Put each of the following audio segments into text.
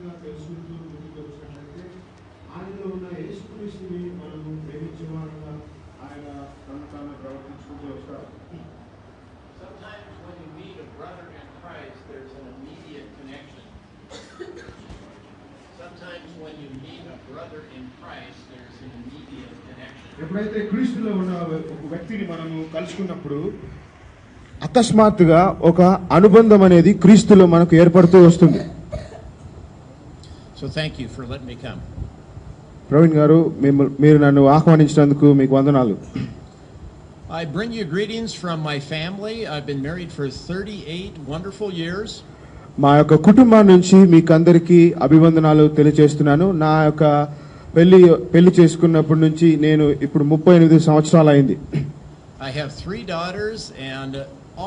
విధాలుగా తెలుసుకుంటూ ముందుకు వచ్చినట్లయితే ఆయనలో ఉన్న యేసుక్రీస్తుని మనము ప్రేమించే వారుగా ఆయన తన తాను ప్రవర్తించుకుంటూ వస్తారు. Sometimes when you meet a brother in Christ, there's an immediate connection. Sometimes when you meet a brother in Christ, there's an immediate connection. ఎప్పుడైతే క్రీస్తులో ఉన్న ఒక వ్యక్తిని మనము కలుసుకున్నప్పుడు అకస్మాత్తుగా ఒక అనుబంధం అనేది క్రీస్తులో మనకు ఏర్పడుతూ వస్తుంది. So thank you for letting me come. Praveen గారు, మీరు నన్ను ఆహ్వానించినందుకు మీకు వందనాలు. I bring you greetings from my family. I've been married for 38 wonderful years. మా యొక్క కుటుంబం నుంచి మీకందరికీ అభివందనాలు తెలియజేస్తున్నాను. నా యొక్క పెళ్లి చేసుకున్నప్పటి నుంచి నేను ఇప్పుడు 38 సంవత్సరాలు అయింది. I have 3 daughters and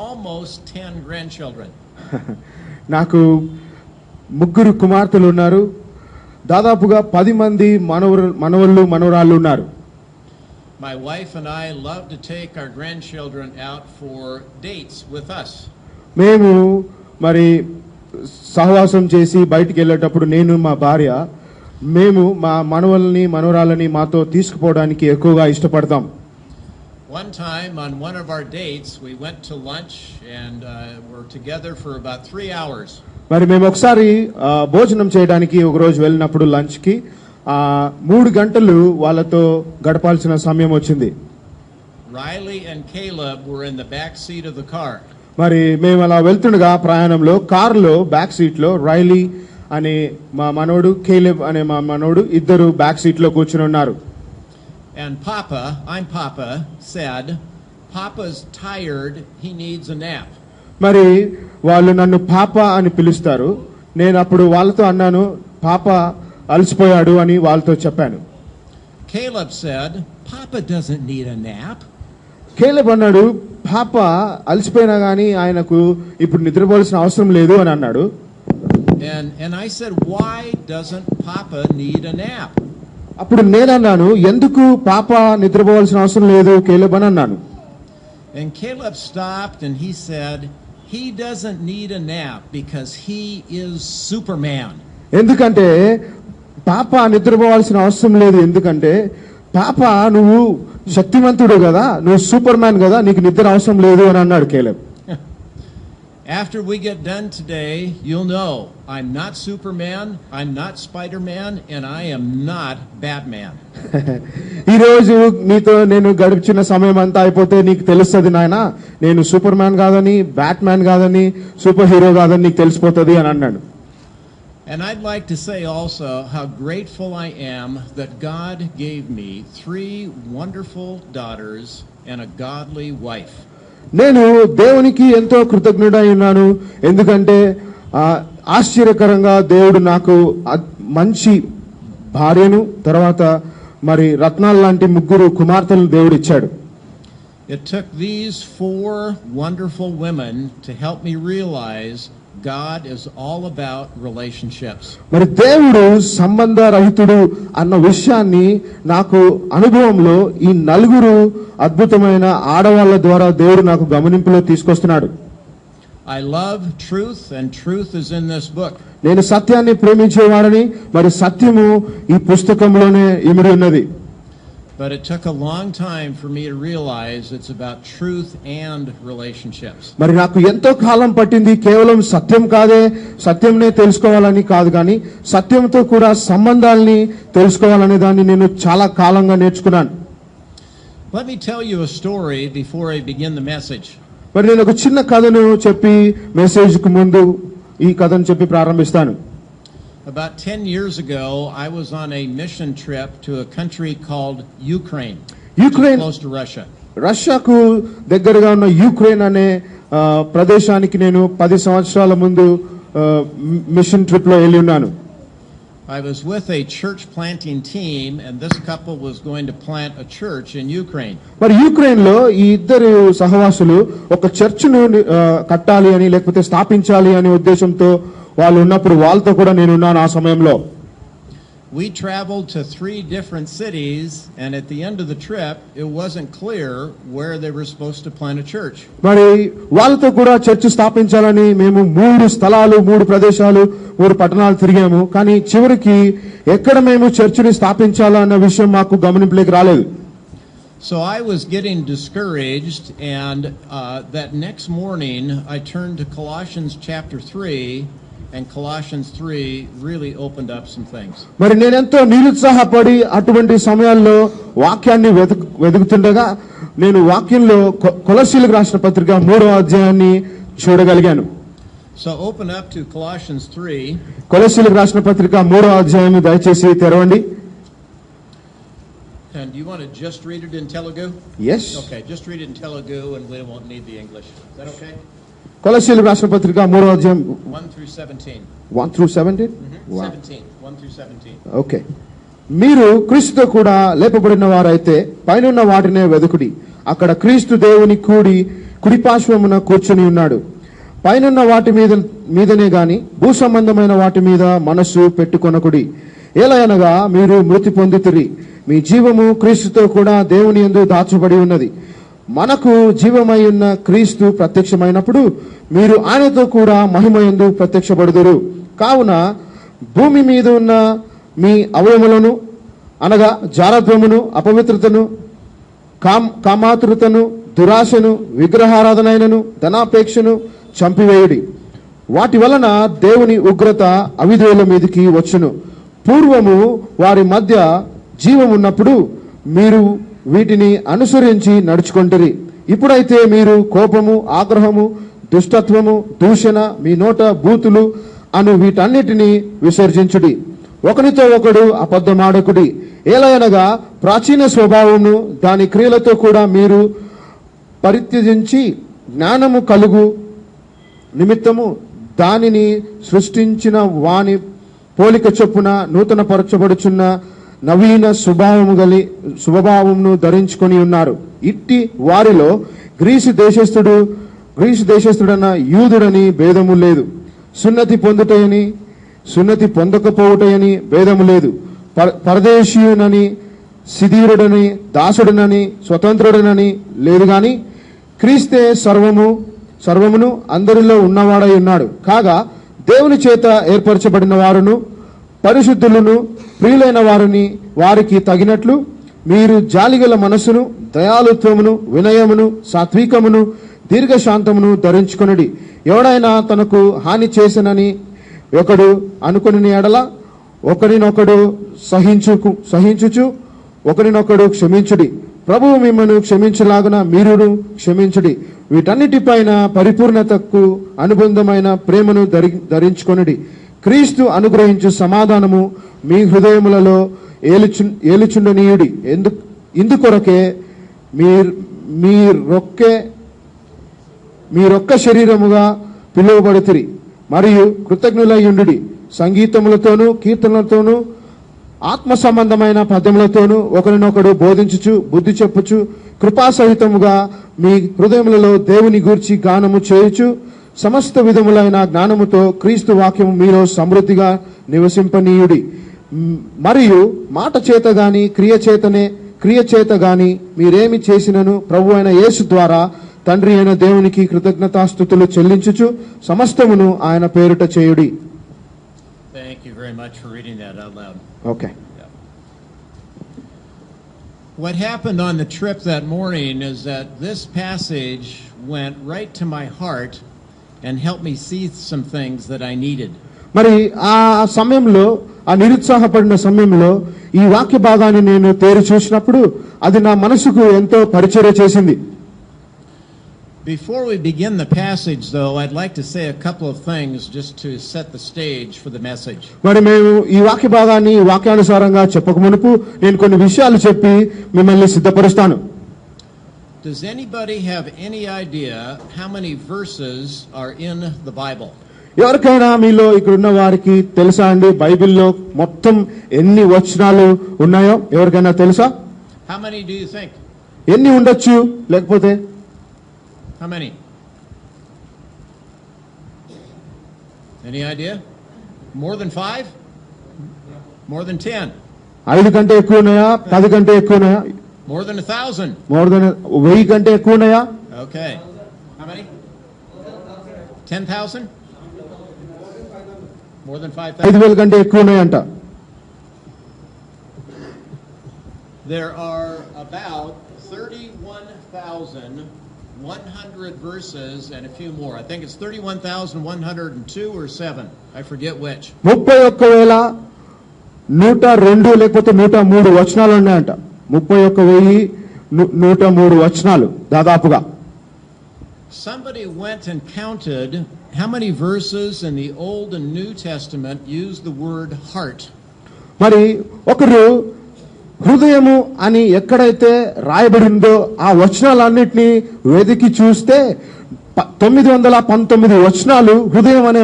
almost 10 grandchildren. నాకు 3 కుమార్తెలు ఉన్నారు. దాదాపుగా 10 మంది మనవళ్ళు మనవరాళ్ళు ఉన్నారు. My wife and I love to take our grandchildren out for dates with us. మేము మరి సహవాసం చేసి బయటికి వెళ్ళేటప్పుడు నేను మా భార్య మేము మా మనవల్ని మనవరాలని మాతో తీసుకుపోవడానికి ఎక్కువగా ఇష్టపడతాం. One time on one of our dates we went to lunch and were together for about 3 hours. మరి మేము ఒకసారి భోజనం చేయడానికి ఒక రోజు వెళ్ళినప్పుడు లంచ్ కి 3 గంటలు వాళ్ళతో గడపాల్సిన సమయం వచ్చింది. Riley and Caleb were in the back seat of the car. మరి మేము అలా వెళ్తుండగా ప్రయాణంలో కారులో బ్యాక్ సీట్ లో రైలీ అనే మా మనోడు, కేలెబ్ అనే మా మనోడు ఇద్దరు బ్యాక్ సీట్ లో కూర్చుని ఉన్నారు. And I'm Papa, said, "Papa's tired, he needs a nap." మరి వాళ్ళు నన్ను పాప అని పిలుస్తారు. నేను అప్పుడు వాళ్ళతో అన్నాను, పాప అలసిపోయాడు అని వాళ్ళతో చెప్పాను. Caleb said, "Papa doesn't need a nap." Caleb అన్నాడు, పాప అలసిపోయినా గానీ ఆయనకు ఇప్పుడు నిద్రపోవాల్సిన అవసరం లేదు అని అన్నాడు. And I said, "Why doesn't Papa need a nap?" అప్పుడు నేనన్నాను, ఎందుకు పాప నిద్రపోవాల్సిన అవసరం లేదు కేలెబ్ అని అన్నాను. And Caleb stopped and he said, "He doesn't need a nap because he is Superman." ఎందుకంటే పాప నిద్రపోవాల్సిన అవసరం లేదు, ఎందుకంటే పాప నువ్వు శక్తివంతుడు కదా, నువ్వు సూపర్ మ్యాన్ కదా, నీకు నిద్ర అవసరం లేదు అని అన్నాడు Caleb. After we get done today, you'll know I'm not Superman, I'm not Spider-Man, and I am not Batman. ఈ రోజు నీతో నేను గడిచిన సమయం అంతా అయిపోతే నీకు తెలుస్తుంది నాయనా, నేను సూపర్ మ్యాన్ కాదని, బ్యాట్ మ్యాన్ కాదని, సూపర్ హీరో కాదని నీకు తెలిసిపోతుంది అని అన్నాడు. And I'd like to say also how grateful I am that God gave me 3 wonderful daughters and a godly wife. నేను దేవునికి ఎంతో కృతజ్ఞుడై ఉన్నాను, ఎందుకంటే ఆశ్చర్యకరంగా దేవుడు నాకు మంచి భార్యను, తర్వాత మరి రత్నాల లాంటి 3 కుమార్తెలను దేవుడు ఇచ్చాడు. It took these 4 wonderful women to help me realize God is all about relationships. మరి దేవుడు సంబంధ రహితుడు అన్న విషయాన్ని నాకు అనుభవంలో ఈ 4 అద్భుతమైన ఆడవాళ్ళ ద్వారా దేవుడు నాకు గమనింపులో తీసుకొస్తున్నాడు. I love truth and truth is in this book. నేను సత్యాన్ని ప్రేమించేవాడని, మరి సత్యము ఈ పుస్తకంలోనే ఇమిడి ఉన్నది. But it took a long time for me to realize it's about truth and relationships. మరి నాకు ఎంతో కాలం పట్టింది కేవలం సత్యం కాదే, సత్యంనే తెలుసుకోవాలని కాదు, కానీ సత్యంతో కూడా సంబంధాలని తెలుసుకోవాలనే దాన్ని నేను చాలా కాలంగా నేర్చుకున్నాను. Let me tell you a story before I begin the message. మరి నేను ఒక చిన్న కథను చెప్పి మెసేజ్ కు ముందు ఈ కథను చెప్పి ప్రారంభిస్తాను. About 10 years ago, I was on a mission trip to a country called Ukraine, close to Russia. రష్యాకు దగ్గరగా ఉన్న యుక్రెయిన్ అనే ప్రదేశానికి నేను 10 సంవత్సరాల ముందు మిషన్ ట్రిప్ లో వెళ్ళి ఉన్నాను. I was with a church planting team and this couple was going to plant a church in Ukraine. మరి యుక్రెయిన్ లో ఈ ఇద్దరు సహవాసులు ఒక చర్చిను కట్టాలి అని, లేకపోతే స్థాపించాలి అనే ఉద్దేశంతో వాళ్ళు ఉన్నప్పుడు వాళ్ళతో కూడా నేను ఉన్నాను ఆ సమయంలో. we traveled to 3 different cities, and at the end of the trip, it wasn't clear where they were supposed to plant a church. మరి వాళ్ళతో కూడా చర్చ్ స్థాపించాలని మేము 3 స్థలాలు 3 ప్రదేశాలు 3 పట్టణాలు తిరిగాము. కానీ చివరికి ఎక్కడ మేము చర్చిని స్థాపించాలా అన్న విషయం మాకు గమనింపులోకి రాలేదు. So I was getting discouraged, and that next morning I turned to Colossians chapter 3, and Colossians 3 really opened up some things. మరి నేనెంతో నిరుత్సాహపడి అటువంటి సమయాల్లో వాక్యాన్ని వెతుకుతుండగా నేను వాక్యంలో కొలస్సీలకు రాసిన పత్రిక 3వ అధ్యాయాన్ని చూడగలిగాను. So open up to Colossians 3. కొలస్సీలకు రాసిన పత్రిక 3వ అధ్యాయాన్ని దయచేసి తెరవండి. And do you want to just read it in Telugu? Yes. Okay, just read it in Telugu and we won't need the English. Is that okay? కొలస్సీలకు రాసిన పత్రిక 3వ అధ్యాయం 1 through 17. 1 through 17. Wow. 17. 1 through 17. Okay. మీరు క్రీస్తుతో కూడా లేపబడిన వారైతే పైనున్న వాటినే వెదుకుడి. అక్కడ క్రీస్తు దేవుని కుడి పార్శ్వమున కూర్చుని ఉన్నాడు. పైనున్న వాటి మీదనే గాని భూ సంబంధమైన వాటి మీద మనస్సు పెట్టుకొనకుడి. ఏలయనగా మీరు మృతి పొందితిరి, మీ జీవము క్రీస్తుతో కూడా దేవుని యందు దాచబడి ఉన్నది. మనకు జీవమై ఉన్న క్రీస్తు ప్రత్యక్షమైనప్పుడు మీరు ఆయనతో కూడా మహిమయందు ప్రత్యక్షపడుదురు. కావున భూమి మీద ఉన్న మీ అవయములను అనగా జారత్వమును, అపవిత్రతను, కామాతురతను, దురాశను, విగ్రహారాధనైనను, ధనాపేక్షను చంపివేయుడి. వాటి వలన దేవుని ఉగ్రత అవిధేయుల మీదికి వచ్చును. పూర్వము వారి మధ్య జీవమున్నప్పుడు మీరు వీటిని అనుసరించి నడుచుకొంటిరి. ఇప్పుడైతే మీరు కోపము, ఆగ్రహము, దుష్టత్వము, దూషణ, మీ నోట బూతులు అను వీటన్నిటిని విసర్జించుడి. ఒకరితో ఒకడు అబద్ధమాడకుడి. ఏలయనగా ప్రాచీన స్వభావమును దాని క్రియలతో కూడా మీరు పరిత్యజించి జ్ఞానము కలుగు నిమిత్తము దానిని సృష్టించిన వాని పోలిక చొప్పున నూతన పరచబడుచున్న నవీన స్వభావమును ధరించుకొని ఉన్నారు. ఇట్టి వారిలో గ్రీసు దేశస్థుడన్న యూదుడని భేదము లేదు, సున్నతి పొందుటయని సున్నతి పొందకపోవుటయని భేదము లేదు, పరదేశీయునని శిథిరుడని దాసుడనని స్వతంత్రుడనని లేదు గాని క్రీస్తే సర్వమును అందరిలో ఉన్నవాడై ఉన్నాడు. కాగా దేవుని చేత ఏర్పరచబడిన వారును పరిశుద్ధులను ప్రియులైన వారికి తగినట్లు మీరు జాలిగల మనస్సును, దయాళుత్వమును, వినయమును, సాత్వికమును, దీర్ఘశాంతమును ధరించుకొనుడి. ఎవడైనా తనకు హాని చేసనని ఒకడు అనుకుని ఎడల ఒకరినొకడు సహించుచు ఒకరినొకడు క్షమించుడి. ప్రభువు మిమ్మను క్షమించలాగున మీరును క్షమించుడి. వీటన్నిటిపైన పరిపూర్ణతకు అనుబంధమైన ప్రేమను ధరించుకొనుడి. క్రీస్తు అనుగ్రహించు సమాధానము మీ హృదయములలో ఏలుచుండనీయుడి. ఇందుకొరకే మీరొక్క శరీరముగా పిలువబడుతిరి. మరియు కృతజ్ఞులయ్యుండుడి. సంగీతములతోనూ కీర్తనలతోనూ ఆత్మ సంబంధమైన పద్యములతోనూ ఒకరినొకడు బోధించుచు బుద్ధి చెప్పుచు కృపాసహితముగా మీ హృదయములలో దేవుని గూర్చి గానము చేయుచు సమస్త విధములైన జ్ఞానముతో క్రీస్తు వాక్యము మీలో సమృద్ధిగా నివసింపనీయుడి. మరియు మాట చేత గాని క్రియ చేత గాని మీరేమి చేసినను ప్రభు అయిన యేసు ద్వారా తండ్రి అయిన దేవునికి కృతజ్ఞతాస్తుతులు చెల్లించుచు సమస్తమును ఆయన పేరుట చేయుడి. Thank you very much for reading that out loud. Okay. Yeah. What happened on the trip that morning is that this passage went right to my heart and helped me see some things that I needed. మరి ఆ సమయంలో, ఆ నిరుత్సాహపడిన సమయంలో ఈ వాక్య భాగాన్ని నేను తేరి చూసినప్పుడు అది నా మనసుకు ఎంతో పరిచర్య చేసింది. Before we begin the passage, though, I'd like to say a couple of things just to set the stage for the message. మరి మేము ఈ వాక్య భాగాన్ని వాక్యానుసారంగా చెప్పక మునుపు నేను కొన్ని విషయాలు చెప్పి మిమ్మల్ని సిద్ధపరుస్తాను. Does anybody have any idea how many verses are in the Bible? ఎవరికైనా మీలో ఇక్కడ ఉన్న వారికి తెలుసా అండి బైబిల్లో మొత్తం ఎన్ని వచనాలు ఉన్నాయో ఎవరికైనా తెలుసా? How many do you think? ఎన్ని ఉండొచ్చు? లేకపోతే How many? Any idea? More than 5? More than 10. 5 కంటే ఎక్కువ ఉన్నాయా? 10 కంటే ఎక్కువ ఉన్నాయా? More than 1,000. మోర్ దెన్ 1000 కంటే ఎక్కువ ఉన్నాయా? Okay. How many? 10,000? More than 5,000? 5,000 కంటే ఎక్కువ ఉన్నాయంట. There are about 31,100 verses and a few more. I think it's 31,102 or 7. I forget which. 31,102 లేకపోతే 103 వచనాలు ఉన్నాయంట. 31,103 వచనాలు దాదాపుగా. Somebody went and counted how many verses in the Old and New Testament use the word heart. మరి ఒకరు హృదయము అని ఎక్కడైతే రాయబడిందో ఆ వచనాలన్నిటినీ వెదికి చూస్తే 919 వచనాలు హృదయం అనే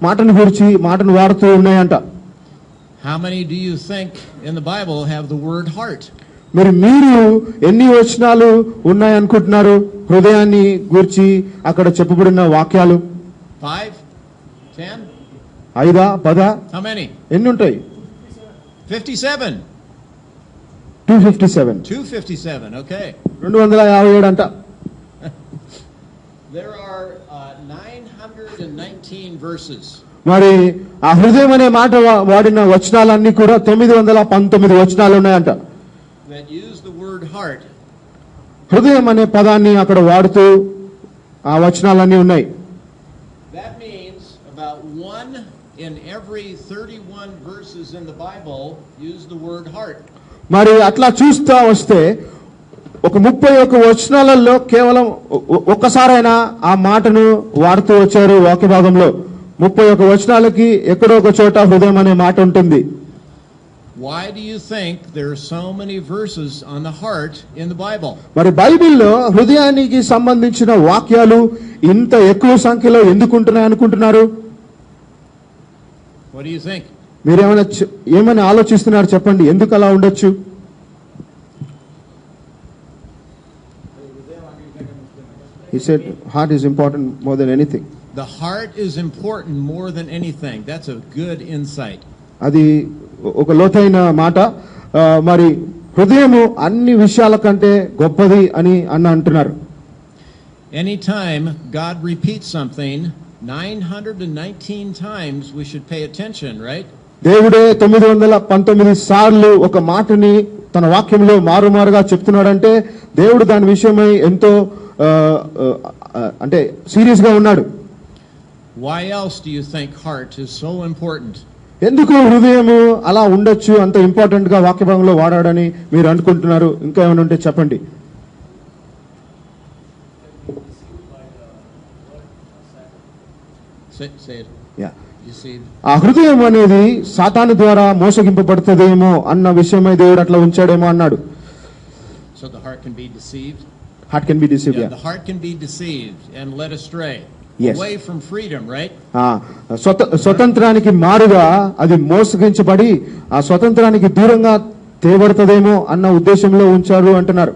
మాటను గురించి మాటను వాడుతూ ఉన్నాయంట. How many do you think in the Bible have the word heart? మీరు ఎన్ని వచనాలు ఉన్నాయనుకుంటున్నారు హృదయాన్ని గురించి అక్కడ చెప్పబడిన వాక్యాలు? 5? 10? 5, 10? How many? ఎన్ని ఉంటాయి? 57. 257. 257, okay. 257 అంట. There are 919 verses. మరి ఆ హృదయం అనే మాట వాడిన వచనాలన్నీ కూడా 919 వచనాలు ఉన్నాయంట. That use the word heart. హృదయం అనే పదాన్ని అక్కడ వాడుతూ ఆ వచనాలన్నీ ఉన్నాయి. That means about 1 in every 31 verses in the Bible use the word heart. మరి అట్లా చూస్తా వస్తే ఒక 31 వచనాలలో కేవలం ఒక్కసారైనా ఆ మాటను వాడుతూ వచ్చారు వాక్య భాగంలో. 31 వచనాలకి ఎక్కడో ఒక చోట హృదయం అనే మాట ఉంటుంది. Why do you think there are so many verses on the heart in the Bible? మరి బైబిల్లో హృదయానికి సంబంధించిన వాక్యాలు ఇంత ఎక్కువ సంఖ్యలో ఎందుకు ఉంటున్నాయి అనుకుంటున్నారు? What do you think? ఏమని ఆలోచిస్తున్నారు చెప్పండి, ఎందుకు అలా ఉండొచ్చు? He said heart is important more than anything. The heart is important more than anything. That's a good insight. అది ఒక లోతైన మాట. మరి హృదయము అన్ని విషయాల కంటే గొప్పది అని అంటున్నారు. Anytime God repeats something 919 times, we should pay attention, right? దేవుడే 919 సార్లు ఒక మాటని తన వాక్యంలో మారుమారుగా చెప్తున్నాడంటే దేవుడు దాని విషయమై ఎంతో అంటే సీరియస్ గా ఉన్నాడు. Why else do you think heart is so important? ఎందుకు హృదయము అలా ఉండొచ్చు, అంత ఇంపార్టెంట్ గా వాక్య భాగంలో వాడాడని మీరు అనుకుంటున్నారు? ఇంకా ఏమైనా ఉంటే చెప్పండి. Say it. Yeah. You see, ఆ హృదయం అనేది సాతాను ద్వారా మోసగింపబడుతుందేమో అన్న విషయమై దేవుడు అట్లా ఉంచాడేమో అన్నాడు. so the heart can be deceived. Heart can be deceived. Yeah, Yeah. the heart can be deceived and led astray. Yes. Away from freedom, right? స్వతంత్రానికి మారుగా అది మోసగించబడి ఆ స్వతంత్రానికి దూరంగా తేబడుతుందేమో అన్న ఉద్దేశంలో ఉంచారు అంటున్నారు.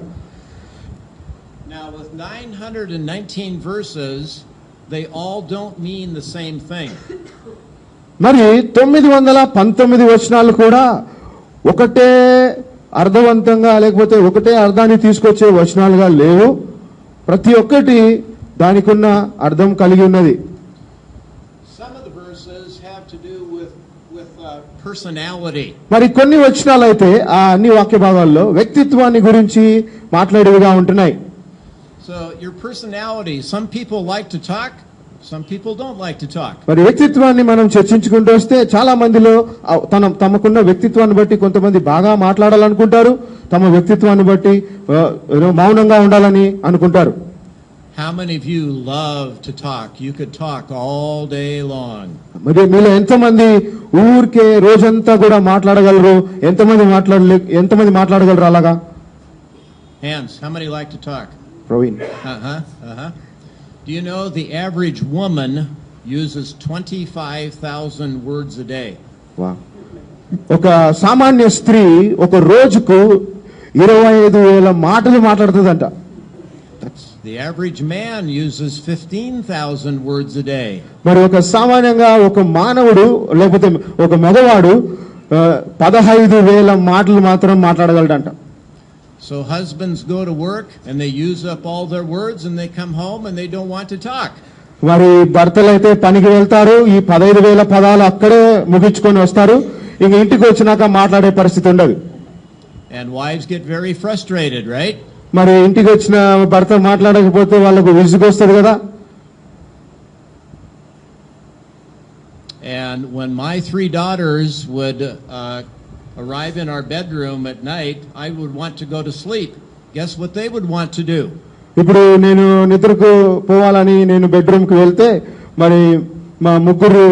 Now with 919 verses, they all don't mean the same thing. మరి 919 వచనాలు కూడా ఒకటే అర్థవంతంగా లేకపోతే ఒకటే అర్థాన్ని తీసుకొచ్చే వచనాలుగా లేవు. ప్రతి ఒక్కటి దానికున్న అర్థం కలిగి ఉన్నది. Some of the verses have to do with personality. మరి కొన్ని వచనాలు అయితే ఆ అన్ని వాక్య భాగాల్లో వ్యక్తిత్వాన్ని గురించి మాట్లాడేవిగా ఉంటున్నాయి. So your personality, some people like to talk, some people don't like to talk. మరి వ్యక్తిత్వాన్ని మనం చర్చించుకుంటూ వస్తే చాలా మందిలో తమకున్న వ్యక్తిత్వాన్ని బట్టి కొంతమంది బాగా మాట్లాడాలనుకుంటారు, తమ వ్యక్తిత్వాన్ని బట్టి మౌనంగా ఉండాలని అనుకుంటారు. How many of you love to talk? You could talk all day long. మరి మీలో ఎంతమంది ఊరికే రోజంతా కూడా మాట్లాడగలరు? ఎంతమంది మాట్లాడగలరు అలాగా? Hands, how many like to talk? Praveen. Do you know the average woman uses 25,000 words a day? ఒక సామాన్య స్త్రీ ఒక రోజుకు 25,000 మాటలు మాట్లాడుతుందంట. The average man uses 15,000 words a day. మరి ఒక సామాన్యంగా ఒక మానవుడు లేకపోతే ఒక మగవాడు 15,000 మాటలు మాత్రం మాట్లాడగలడంట. So husbands go to work and they use up all their words and they come home and they don't want to talk. మరి భర్తలు అయితే పనికి వెళ్తారు, ఈ 15,000 పదాలు అక్కడే ముగించుకొని వస్తారు, ఇంక ఇంటికి వచ్చినాక మాట్లాడే పరిస్థితి ఉండదు. And wives get very frustrated, right? మరి ఇంటికి వచ్చిన భర్త మాట్లాడకపోతే వాళ్ళకు విసుగొస్తుంది కదా. And when my 3 daughters would arrive in our bedroom at night, I would want to go to sleep. Guess what they would want to do? ఇప్పుడు నేను నిద్రకు పోవాలని నేను బెడ్రూమ్ కి వెళ్తే మరి మా ముగ్గురు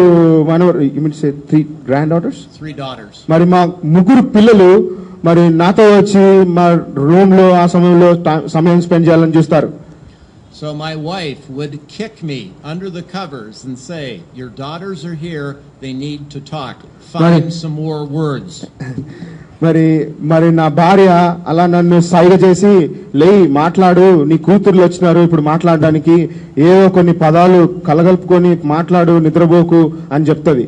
మనవరు, you mean say 3 grand daughters, 3 daughters. మరి మా ముగ్గురు పిల్లలు మరి నాతో వచ్చి మా రూమ్ లో ఆ సమయం స్పెండ్ చేయాలని చూస్తారు. So my wife would kick me under the covers and say, "Your daughters are here, they need to talk. Find some more words." మరి నా భార్య అలా నన్ను సైగ చేసి, లేయి మాట్లాడు, నీ కూతుర్లు వచ్చినారు ఇప్పుడు మాట్లాడడానికి, ఏవో కొన్ని పదాలు కలగలుపుకొని మాట్లాడు, నిద్రపోకు అని చెప్తుంది.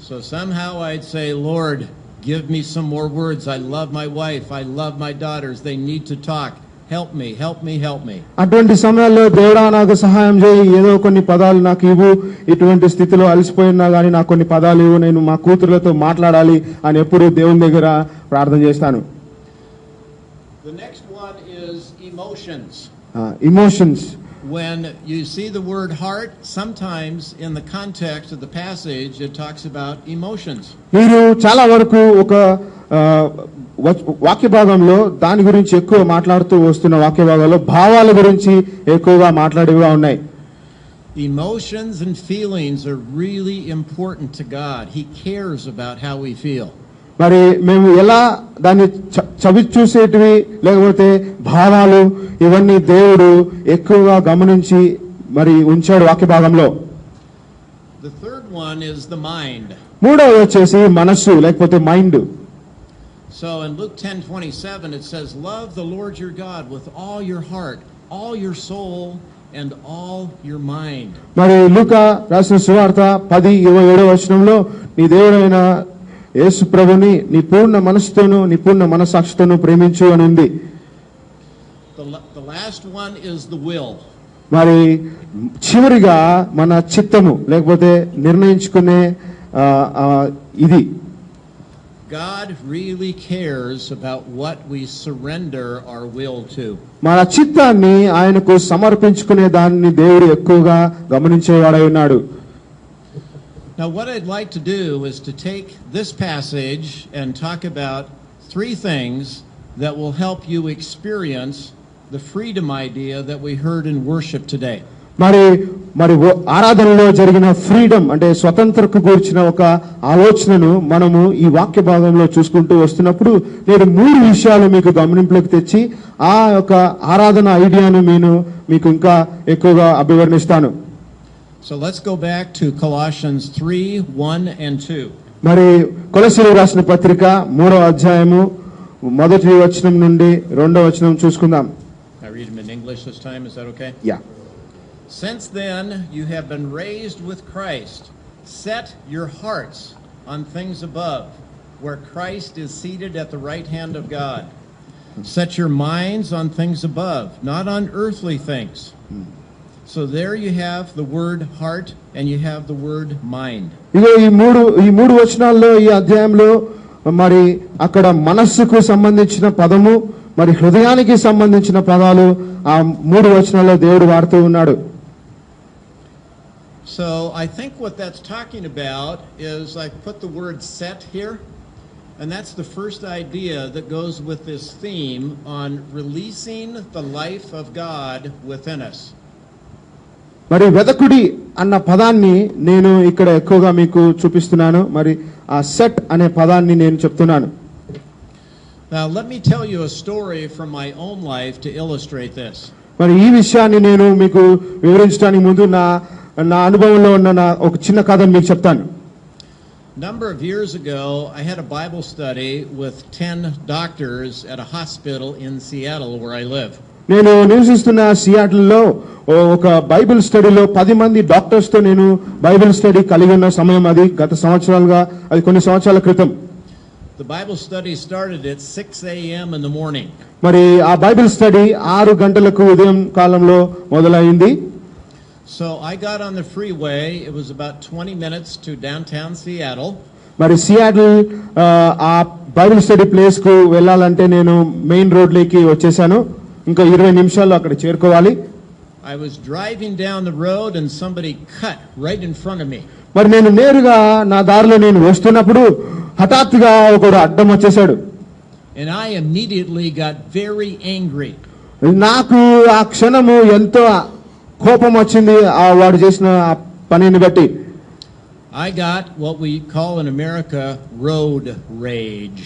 So somehow I'd say, "Lord, give me some more words. I love my wife, I love my daughters, they need to talk. Help me, help me, help me." అటువంటి సమయాల్లో దేవుడా నాకు సహాయం చేయి, ఏదో కొన్ని పదాలు నాకు ఇవ్వు, ఇటువంటి స్థితిలో అలసిపోయినా గానీ నాకు కొన్ని పదాలు ఇవ్వు, నేను మా కూతురులతో మాట్లాడాలి అని ఎప్పుడు దేవుని దగ్గర ప్రార్థన చేస్తాను. The next one is emotions. Emotions. When you see the word heart, sometimes in the context of the passage it talks about emotions. మీరు చాలా వరకు ఒక వాక్య భాగంలో దాని గురించి ఎక్కువ మాట్లాడుతూ వస్తున్న వాక్య భాగంలో భావాల గురించి ఎక్కువగా మాట్లాడేవిగా ఉన్నాయి. Emotions and feelings are really important to God. He cares about how we feel. మరి మేము ఎలా దాన్ని చవి చూసేటివి లేకపోతే భావాలు ఇవన్నీ దేవుడు ఎక్కువగా గమనించి మరి ఉంచాడు వాక్య భాగంలో. The third one is the mind. మూడవది వచ్చేసి మనస్సు లేకపోతే mind. So in Luke 10:27 it says, "Love the Lord your God with all your heart, all your soul, and all your mind." మరి లూకా రాసిన సువార్త 10:27 వచనంలో నీ దేవుడైన యేసు ప్రభుని నీ పూర్ణ మనసుతోను నీ పూర్ణ మనస్సాక్షితోను ప్రేమించు అని ఉంది. The last one is the will. మరి చివరిగా మన చిత్తము లేకపోతే నిర్ణయించుకునే ఇది. God really cares about what we surrender our will to. మన చిత్తాన్ని ఆయనకు సమర్పించుకునే దాన్ని దేవుడు ఎక్కువగా గమనించేవాడై ఉన్నాడు. Now what I'd like to do is to take this passage and talk about 3 things that will help you experience the freedom idea that we heard in worship today. మరి ఆరాధనలో జరిగిన ఫ్రీడమ్ అంటే స్వతంత్రకు గురించిన ఒక ఆలోచనను మనము ఈ వాక్య భాగంలో చూసుకుంటూ వస్తున్నప్పుడు నేను 3 విషయాలు మీకు గమనింపులోకి తెచ్చి ఆ యొక్క ఆరాధన ఐడియాను మీకు ఇంకా ఎక్కువగా అభివర్ణిస్తాను. So let's go back to Colossians 3:1 and 2. మరి కొలస్సీయులకు రాసిన పత్రిక 3వ అధ్యాయము 1వ వచనం నుండి 2వ వచనం చూసుకుందాం. I read them in English this time, is that okay? Yeah. Since then you have been raised with Christ. Set your hearts on things above, where Christ is seated at the right hand of God. Set your minds on things above, not on earthly things. So there you have the word heart and you have the word mind. ఇగో ఈ మూడు వచనాల్లో ఈ అధ్యాయంలో మరి అక్కడ మనస్సుకు సంబంధించిన పదము మరి హృదయానికి సంబంధించిన పదాలు ఆ 3 వచనాల్లో దేవుడు వాడుతూ ఉన్నాడు. So I think what that's talking about is I put the word set here, and that's the first idea that goes with this theme on releasing the life of God within us. మరి వెదకుడి అన్న పదాన్ని నేను ఇక్కడ ఎక్కువగా మీకు చూపిస్తున్నాను. మరి ఆ సెట్ అనే పదాన్ని నేను చెప్తున్నాను. Now let me tell you a story from my own life to illustrate this. మరి ఈ విషయాన్ని నేను మీకు వివరించడానికి ముందు నా అనుభవంలో ఉన్న ఒక చిన్న కథను మీకు చెప్తాను. Number of years ago, I had a Bible study with 10 doctors at a hospital in Seattle where I live. నేను నివసిస్తున్న సియాటిల్లో ఒక బైబిల్ స్టడీలో 10 మంది డాక్టర్స్ తో నేను బైబిల్ స్టడీ కలిగి ఉన్న సమయం అది గత సంవత్సరాలుగా, అది కొన్ని సంవత్సరాల క్రితం. The Bible study started at 6 a.m. in the morning. మరి ఆ బైబిల్ స్టడీ 6 గంటలకు ఉదయం కాలంలో మొదలైంది. So I got on the freeway. It was about 20 minutes to downtown Seattle. మరి సియాటిల్ ఆ బైబిల్ స్టడీ ప్లేస్ కు వెళ్ళాలంటే నేను మెయిన్ రోడ్ లోకి వచ్చేసాను. ఇంకా 20 నిమిషాల్లో అక్కడ చేరుకోవాలి. I was driving down the road and somebody cut right in front of me. మరి నేను నేరుగా నా దారిలో నేను వస్తున్నప్పుడు హఠాత్తుగా ఒకడు అడ్డం వచ్చేసాడు. And I immediately got very angry. నాకు ఆ క్షణము ఎంతో కోపం వచ్చింది ఆ వాడు చేసిన ఆ పనిని బట్టి. I got what we call in America road rage.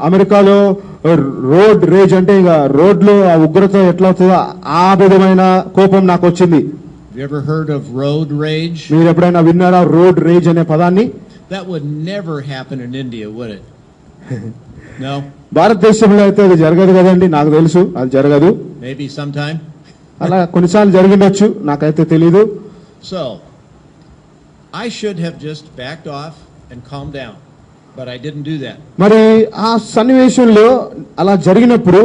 అమెరికాలో రోడ్ రేజ్ అంటే ఇక రోడ్ లో ఆ ఉగ్రత ఎట్లా అవుతుందో ఆ విధమైన కోపం నాకు వచ్చింది. Have you ever heard of road rage? మీరు ఎప్పుడైనా విన్నారా రోడ్ రేజ్ అనే పదాన్ని? That would never happen in India, would it? No? భారతదేశంలో అయితే అది జరగదు కదండి, నాకు తెలుసు అది జరగదు. Maybe sometime. అలా కొన్నిసార్లు జరిగిండొచ్చు, నాకైతే తెలీదు. So, I should have just backed off and calmed down, but I didn't do that. మరి ఆ సన్నివేశంలో అలా జరిగినప్పుడు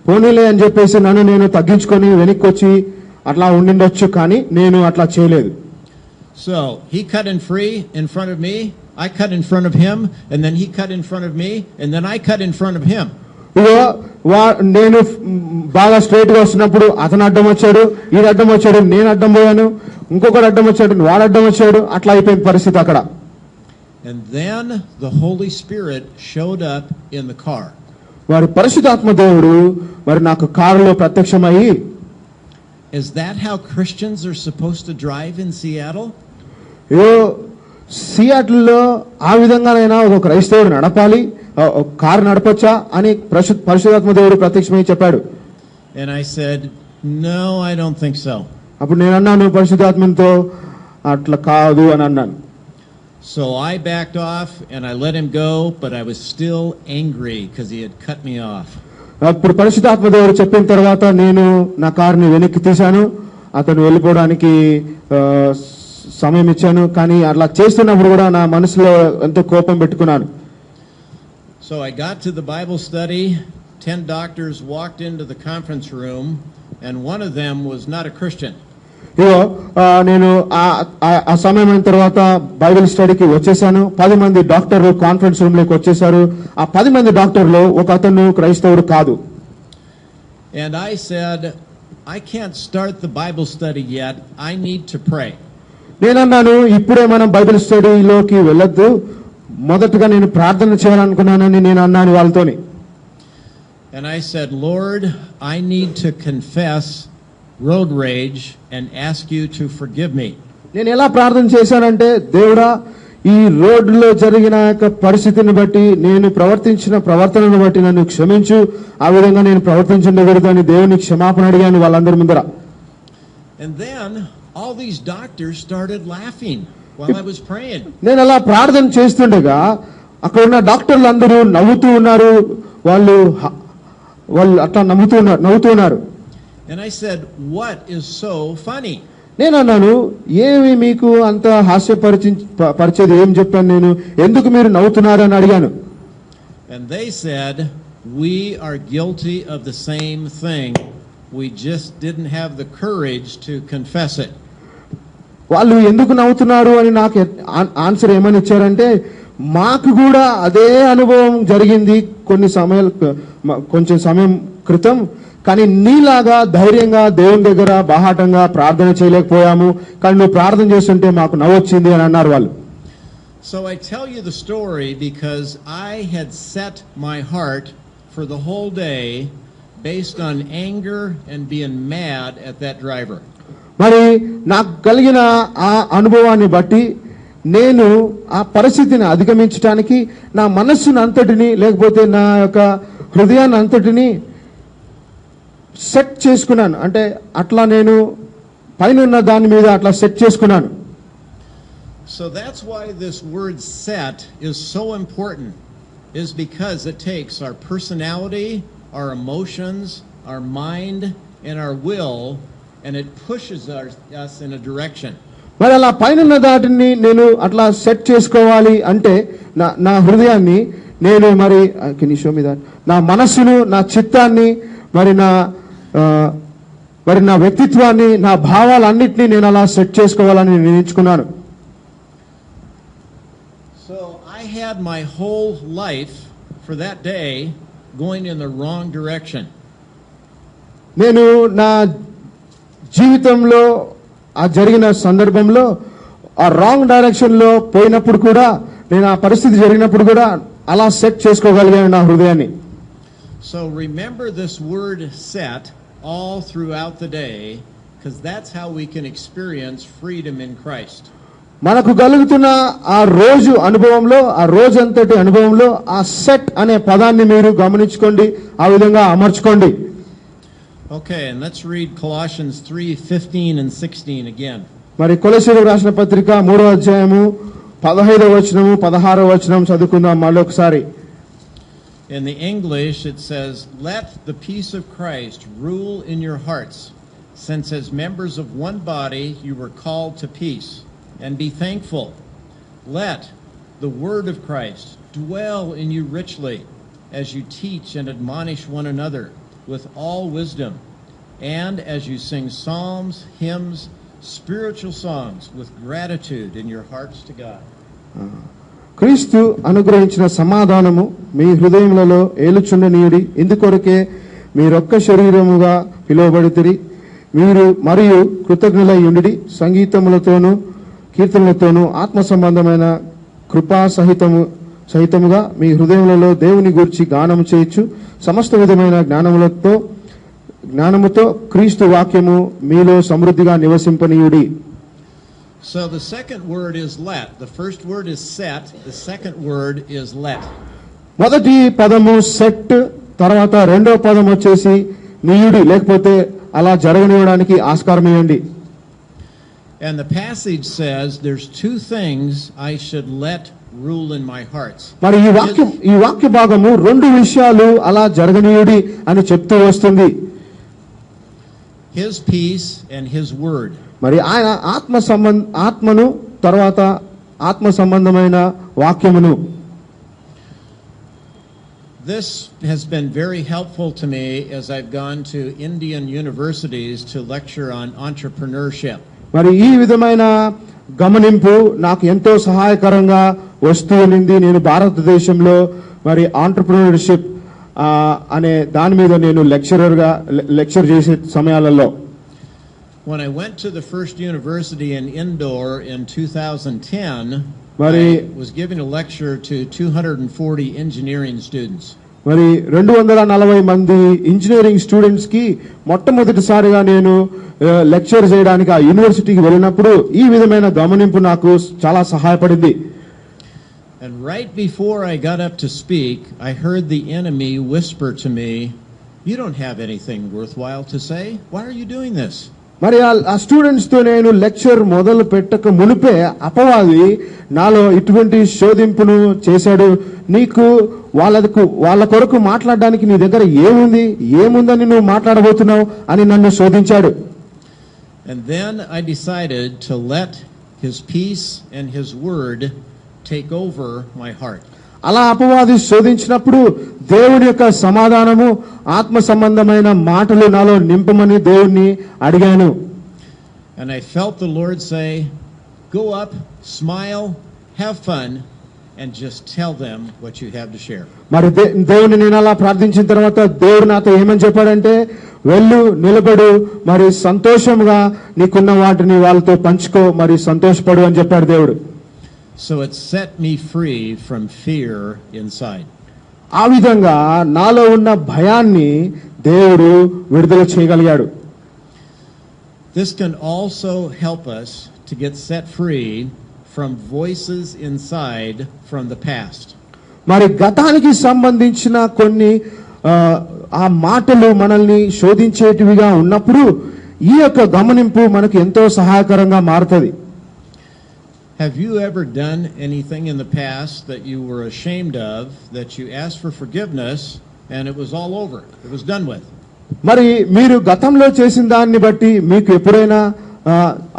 పోనీలే అని చెప్పేసి నన్ను నేను తగ్గించుకొని వెనక్కి వచ్చి అట్లా ఉండిండొచ్చు, కానీ నేను అట్లా చేయలేదు. So, he cut in front of me, I cut in front of him, and then he cut in front of me, and then I cut in front of him. నేను బాగా స్ట్రైట్ గా వస్తున్నప్పుడు అతను అడ్డం వచ్చాడు, ఈయన అడ్డం వచ్చాడు, నేను అడ్డం పోయాను, ఇంకొకరు అడ్డం వచ్చాడు, వాడు అడ్డం వచ్చాడు, అట్లా అయిపోయింది పరిస్థితి అక్కడ. And then the Holy Spirit showed up in the car. వారి పరిశుద్ధాత్మ దేవుడు మరి నాకు కారులో ప్రత్యక్షమయ్యి, Is that how Christians are supposed to drive in Seattle? సియాటిల్లో ఆ విధంగానైనా ఒక క్రైస్తవుడు నడపాలి, కారు నడపచ్చా అని పరిశుద్ధాత్మ దేవుడు ప్రత్యక్షమై చెప్పాడు. And I said, no, I don't think so. అప్పుడు నేను అన్నాను పరిశుద్ధాత్మతో అట్లా కాదు అని అన్నాను. So I backed off and I let him go, but I was still angry because he had cut me off. అప్పుడు పరిశుద్ధాత్మ దేవుడు చెప్పిన తర్వాత నేను నా కారుని వెనక్కి తీశాను, అతను వెళ్ళిపోవడానికి సమయం ఇచ్చాను, కానీ అట్లా చేస్తున్నప్పుడు కూడా నా మనసులో ఎంతో కోపం పెట్టుకున్నాను. So I got to the Bible study. 10 doctors walked into the conference room, and one of them was not a Christian. నేను ఆ సమయం అయిన తర్వాత బైబిల్ స్టడీకి వచ్చేసాను. 10 మంది డాక్టర్లు కాన్ఫరెన్స్ రూమ్ లోకి వచ్చేసారు. ఆ 10 మంది డాక్టర్లు ఒక అతను క్రైస్తవుడు కాదు. And I said, I can't start the Bible study yet. I need to pray. నేనన్నాను ఇప్పుడే మనం బైబిల్ స్టడీలోకి వెళ్ళొద్దు, మొదటగా నేను ప్రార్థన చేయాలనుకున్నానని నేను అన్నాను వాళ్ళతోని. And I said, Lord, I need to confess road rage and ask you to forgive me. నేను ఎలా ప్రార్థన చేశానంటే, దేవుడా ఈ రోడ్లో జరిగిన పరిస్థితిని బట్టి, నేను ప్రవర్తించిన ప్రవర్తనను బట్టి నన్ను క్షమించు, ఆ విధంగా నేను ప్రవర్తించకూడదు అని దేవుని క్షమాపణ అడిగాను వాళ్ళందరి ముందర. And then all these doctors started laughing while I was praying. నేను అలా ప్రార్థన చేస్తుండగా అక్కడ ఉన్న డాక్టర్లు అందరూ నవ్వుతూ ఉన్నారు, వాళ్ళు అట్లా నవ్వుతూ ఉన్నారు. And I said, what is so funny? నేను అన్నాను, ఏమి మీకు అంత హాస్యపరిచేది ఏం చెప్పాను నేను, ఎందుకు మీరు నవ్వుతున్నారు అని అడిగాను. And they said, we are guilty of the same thing. We just didn't have the courage to confess it. వాళ్ళు ఎందుకు నవ్వుతున్నారు అని నాకు ఆన్సర్ ఏమని ఇచ్చారంటే, మాకు కూడా అదే అనుభవం జరిగింది కొంచెం సమయం క్రితం, కానీ నీలాగా ధైర్యంగా దేవుని దగ్గర బాహాటంగా ప్రార్థన చేయలేకపోయాము, కానీ నువ్వు ప్రార్థన చేస్తుంటే మాకు నవ్వొచ్చింది అని అన్నారు వాళ్ళు. So I tell you the story because I had set my heart for the whole day based on anger and being mad at that driver. మరి నాకు కలిగిన ఆ అనుభవాన్ని బట్టి నేను ఆ పరిస్థితిని అధిగమించడానికి నా మనస్సును అంతటిని, లేకపోతే నా యొక్క హృదయాన్ని అంతటిని సెట్ చేసుకున్నాను. అంటే అట్లా నేను పైన ఉన్న దాని మీద అట్లా సెట్ చేసుకున్నాను. So that's why this word set is so important, is because it takes our personality, our emotions, our mind, and our will, and it pushes us in a direction. మరి అలా పైన దాటిని నేను అట్లా సెట్ చేసుకోవాలి అంటే నా హృదయాన్ని నేను మరి మీద నా మనస్సును, నా చిత్తాన్ని, మరి నా వ్యక్తిత్వాన్ని, నా భావాలన్నింటినీ నేను అలా సెట్ చేసుకోవాలని నిర్ణయించుకున్నాను. So I had my whole life for that day going in the wrong direction. నేను నా జీవితంలో ఆ జరిగిన సందర్భంలో ఆ రాంగ్ డైరెక్షన్ లో పోయినప్పుడు కూడా, నేను ఆ పరిస్థితి జరిగినప్పుడు కూడా అలా సెట్ చేసుకోగలిగాను నా హృదయాన్ని. So remember this word set all throughout the day, because that's how we can experience freedom in Christ. మనకు కలుగుతున్న ఆ రోజు అనుభవంలో, ఆ రోజంతటి అనుభవంలో ఆ సెట్ అనే పదాన్ని మీరు గమనించుకోండి, ఆ విధంగా అమర్చుకోండి. Okay, and let's read Colossians 3:15 and 16 again. మరి కొలొస్సీయులకు రాసిన పత్రిక 3వ అధ్యాయము 15వ వచనము 16వ వచనం చదువుకుందాం మళ్ళొకసారి. In the English it says, "Let the peace of Christ rule in your hearts, since as members of one body you were called to peace, and be thankful. Let the word of Christ dwell in you richly, as you teach and admonish one another with all wisdom, and as you sing psalms, hymns, spiritual songs with gratitude in your hearts to God." క్రీస్తు అనుగ్రహించిన సమాధానము మీ హృదయములలో ఏలుచుండనీయుడి, ఇందుకొరకే మీరొక్క శరీరముగా పిలువబడితిరి. మీరు మరియు కృతజ్ఞులై ఉండుడి, సంగీతములతోనూ కీర్తనలతోనూ ఆత్మ సంబంధమైన కృపా సహితముగా మీ హృదయములలో దేవుని గూర్చి గానము చేయొచ్చు. సమస్త విధమైన జ్ఞానముతో క్రీస్తు వాక్యము మీలో సమృద్ధిగా నివసింపనీయుడి. So the second word is let. The first word is set. The second word is let. మొదటి పదము సెట్, తర్వాత రెండో పదం వచ్చేసి నీయుడి, లేకపోతే అలా జరగనివ్వడానికి ఆస్కారం ఇవ్వండి. And the passage says there's two things I should let rule in my hearts. మరి ఈ వాక్య భాగము రెండు విషయాలు అలా జరగనీయుడి అని చెప్తూ వస్తుంది. His peace and his word. మరి ఆయన ఆత్మను, తర్వాత ఆత్మ సంబంధమైన వాక్యమును. This has been very helpful to me as I've gone to Indian universities to lecture on entrepreneurship. మరి ఈ విధమైన గమనింపు నాకు ఎంతో సహాయకరంగా వస్తూ ఉన్నింది. నేను భారతదేశంలో మరి ఆంటర్‌ప్రెన్యూర్‌షిప్ అనే దాని మీద నేను లెక్చర్ చేసే సమయాలలో, when I went to the first university in Indore in 2010, I was giving a lecture to 240 engineering students. మరి 240 మంది ఇంజనీరింగ్ స్టూడెంట్స్ కి మొట్టమొదటిసారిగా నేను లెక్చర్ చేయడానికి ఆ యూనివర్సిటీకి వెళ్ళినప్పుడు ఈ విధమైన గమనింపు నాకు చాలా సహాయపడింది. And right before I got up to speak, I heard the enemy whisper to me, "You don't have anything worthwhile to say. Why are you doing this?" మరి ఆ స్టూడెంట్స్ తో నేను లెక్చర్ మొదలు పెట్టక మునిపే అపవాది నాలో ఇటువంటి శోధింపును చేశాడు. నీకు వాళ్ళ కొరకు మాట్లాడడానికి నీ దగ్గర ఏముందని నువ్వు మాట్లాడబోతున్నావు అని నన్ను శోధించాడు. And then I decided to let his peace and his word take over my heart. అలా అపవాది శోధించినప్పుడు దేవుని యొక్క సమాధానము, ఆత్మ సంబంధమైన మాటలు నాలో నింపమని దేవుణ్ణి అడిగాను. And I felt the Lord say, "Go up, smile, have fun, and just tell them what you have to share." మరి దేవుని నేను అలా ప్రార్థించిన తర్వాత దేవుడు నాతో ఏమని చెప్పాడంటే, వెళ్ళు, నిలబడు, మరి సంతోషంగా నీకున్న వాటిని వాళ్ళతో పంచుకో, మరి సంతోషపడు అని చెప్పాడు దేవుడు. So it set me free from fear inside. ఆ విధంగా నాలో ఉన్న భయాన్ని దేవుడు విడుదల చేయగలిగాడు. This can also help us to get set free from voices inside from the past. మరి గతానికి సంబంధించిన కొన్ని ఆ మాటలు మనల్ని శోధించేటివిగా ఉన్నప్పుడు ఈ యొక్క గమనింపు మనకు ఎంతో సహాయకరంగా మారుతుంది. Have you ever done anything in the past that you were ashamed of, that you asked for forgiveness and it was all over? It was done with? మరి మీరు గతంలో చేసిన దాన్ని బట్టి మీకు ఎప్పుడైనా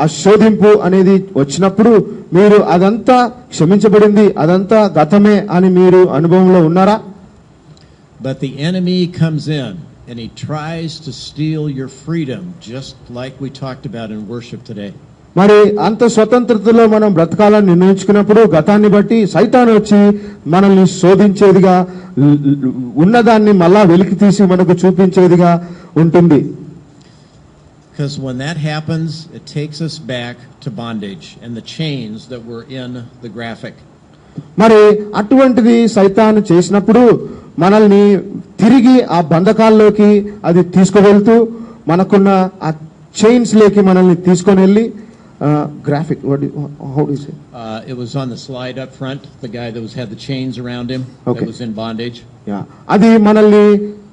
ఆ శోధింపు అనేది వచ్చినప్పుడు మీరు అదంతా క్షమించబడింది, అదంతా గతమే అని మీరు అనుభవంలో ఉన్నారా? But the enemy comes in and he tries to steal your freedom, just like we talked about in worship today. మరి అంత స్వతంత్రతలో మనం బ్రతకాలని నిర్ణయించుకున్నప్పుడు గతాన్ని బట్టి సైతాను వచ్చి మనల్ని శోధించేదిగా, ఉన్నదాన్ని మళ్ళా వెలికి తీసి మనకు చూపించేదిగా ఉంటుంది. Because when that happens, it takes us back to bondage and the chains that were in the graphic. మరి అటువంటిది సైతాను చేసినప్పుడు మనల్ని తిరిగి ఆ బంధకాల్లోకి అది తీసుకువెళ్తూ మనకున్న ఆ చైన్స్ లోకి మనల్ని తీసుకొని వెళ్ళి graphic, how do you say? It was on the slide up front, the guy that had the chains around him, Okay. that was in bondage. అది మనల్ని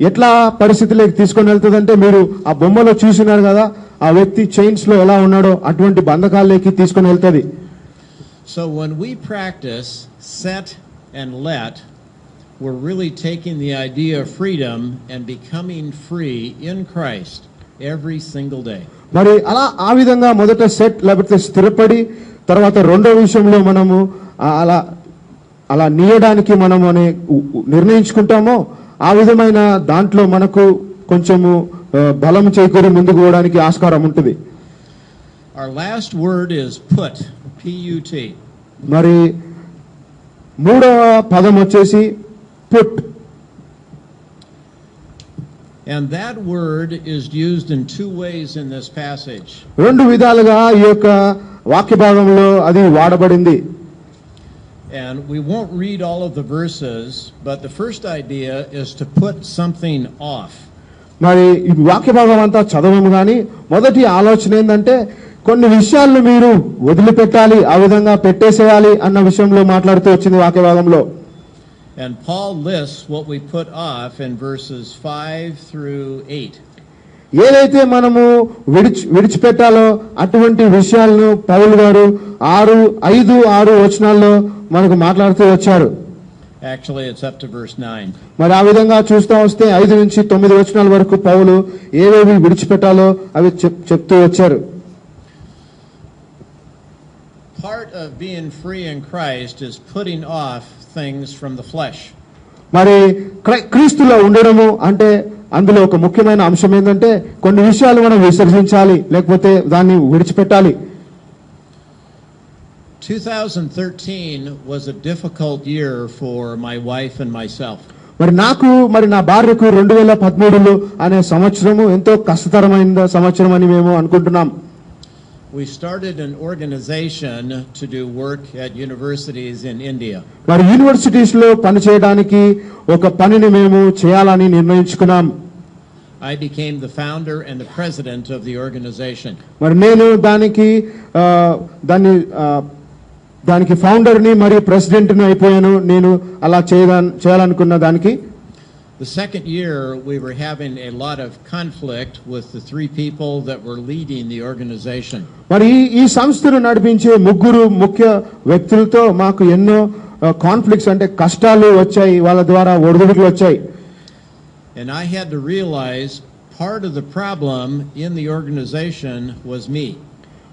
ఎట్లా పరిస్థితిలోకి తీసుకొని వెళ్తుందంటే, మీరు ఆ బొమ్మలో చూసినారు కదా, ఆ వ్యక్తి చైన్స్ లో ఎలా ఉన్నాడో అటువంటి బంధకాల్లోకి తీసుకొని వెళ్తుంది. So when we practice set and let, we're really taking the idea of freedom and becoming free in Christ every single day. మరి ఆ విధంగా మొదట సెట్ లేకపోతే స్థిరపడి తర్వాత రెండో విషయంలో మనము అలా నీయడానికి మనం అనే నిర్ణయించుకుంటామో ఆ విధమైన దాంట్లో మనకు కొంచెము బలం చేకూరి ముందుకు పోవడానికి ఆస్కారం ఉంటుంది. Our last word is put, P-U-T. మరి మూడవ పదం వచ్చేసి put. And that word is used in two ways in this passage. రెండు విధాలుగా ఈ యొక్క వాక్య భాగంలో అది వాడబడింది. And we won't read all of the verses, but the first idea is to put something off. మరి ఈ వాక్య భాగం అంతా చదవము కానీ మొదటి ఆలోచన ఏంటంటే కొన్ని విషయాలను మీరు వదిలిపెట్టాలి, ఆ విధంగా పెట్టేసేయాలి అన్న విషయంలో మాట్లాడుతూ వచ్చింది వాక్య భాగంలో. And Paul lists what we put off in verses 5 through 8. ఏదైతే మనము విడిచిపెట్టాలో అటువంటి విషయాలను పౌలు గారు 5-6 వచనాల్లో మనకు మాట్లాడుతూ వచ్చారు. Actually, it's up to verse 9. మరి ఆ విధంగా చూస్తూ వస్తే 5 నుంచి 9 వచనాల వరకు పౌలు ఏవేవి విడిచిపెట్టాలో అవి చెప్తూ వచ్చారు. Part of being free in Christ is putting off things from the flesh. మరి క్రీస్తులో ఉండడము అంటే అందులో ఒక ముఖ్యమైన అంశం ఏంటంటే కొన్ని విషయాలు మనం విసర్జించాలి, లేకపోతే దాన్ని విడిచిపెట్టాలి. 2013 was a difficult year for my wife and myself. మరి నా భార్యకు 2013 అనే సంవత్సరము ఎంతో కష్టతరమైన సంవత్సరం అని మేము అనుకుంటున్నాం. We started an organization to do work at universities in India. మరి యూనివర్సిటీస్ లో పని చేయడానికి ఒక పనిని మేము చేయాలని నిర్ణయించుకున్నాం. I became the founder and the president of the organization. మరి నేను దానికి ఫౌండర్ ని మరియు ప్రెసిడెంట్ ని అయిపోయాను. నేను అలా చేయాలనుకున్న దానికి. The second year, we were having a lot of conflict with the 3 people that were leading the organization. మరి ఈ సంస్థను నడిపించే 3 ముఖ్య వ్యక్తులతో మాకు ఎన్నో కాన్ఫ్లిక్ట్స్ అంటే కష్టాలు వచ్చాయి, వాళ్ళ ద్వారా ఒడిదుడుకులు వచ్చాయి. And I had to realize part of the problem in the organization was me.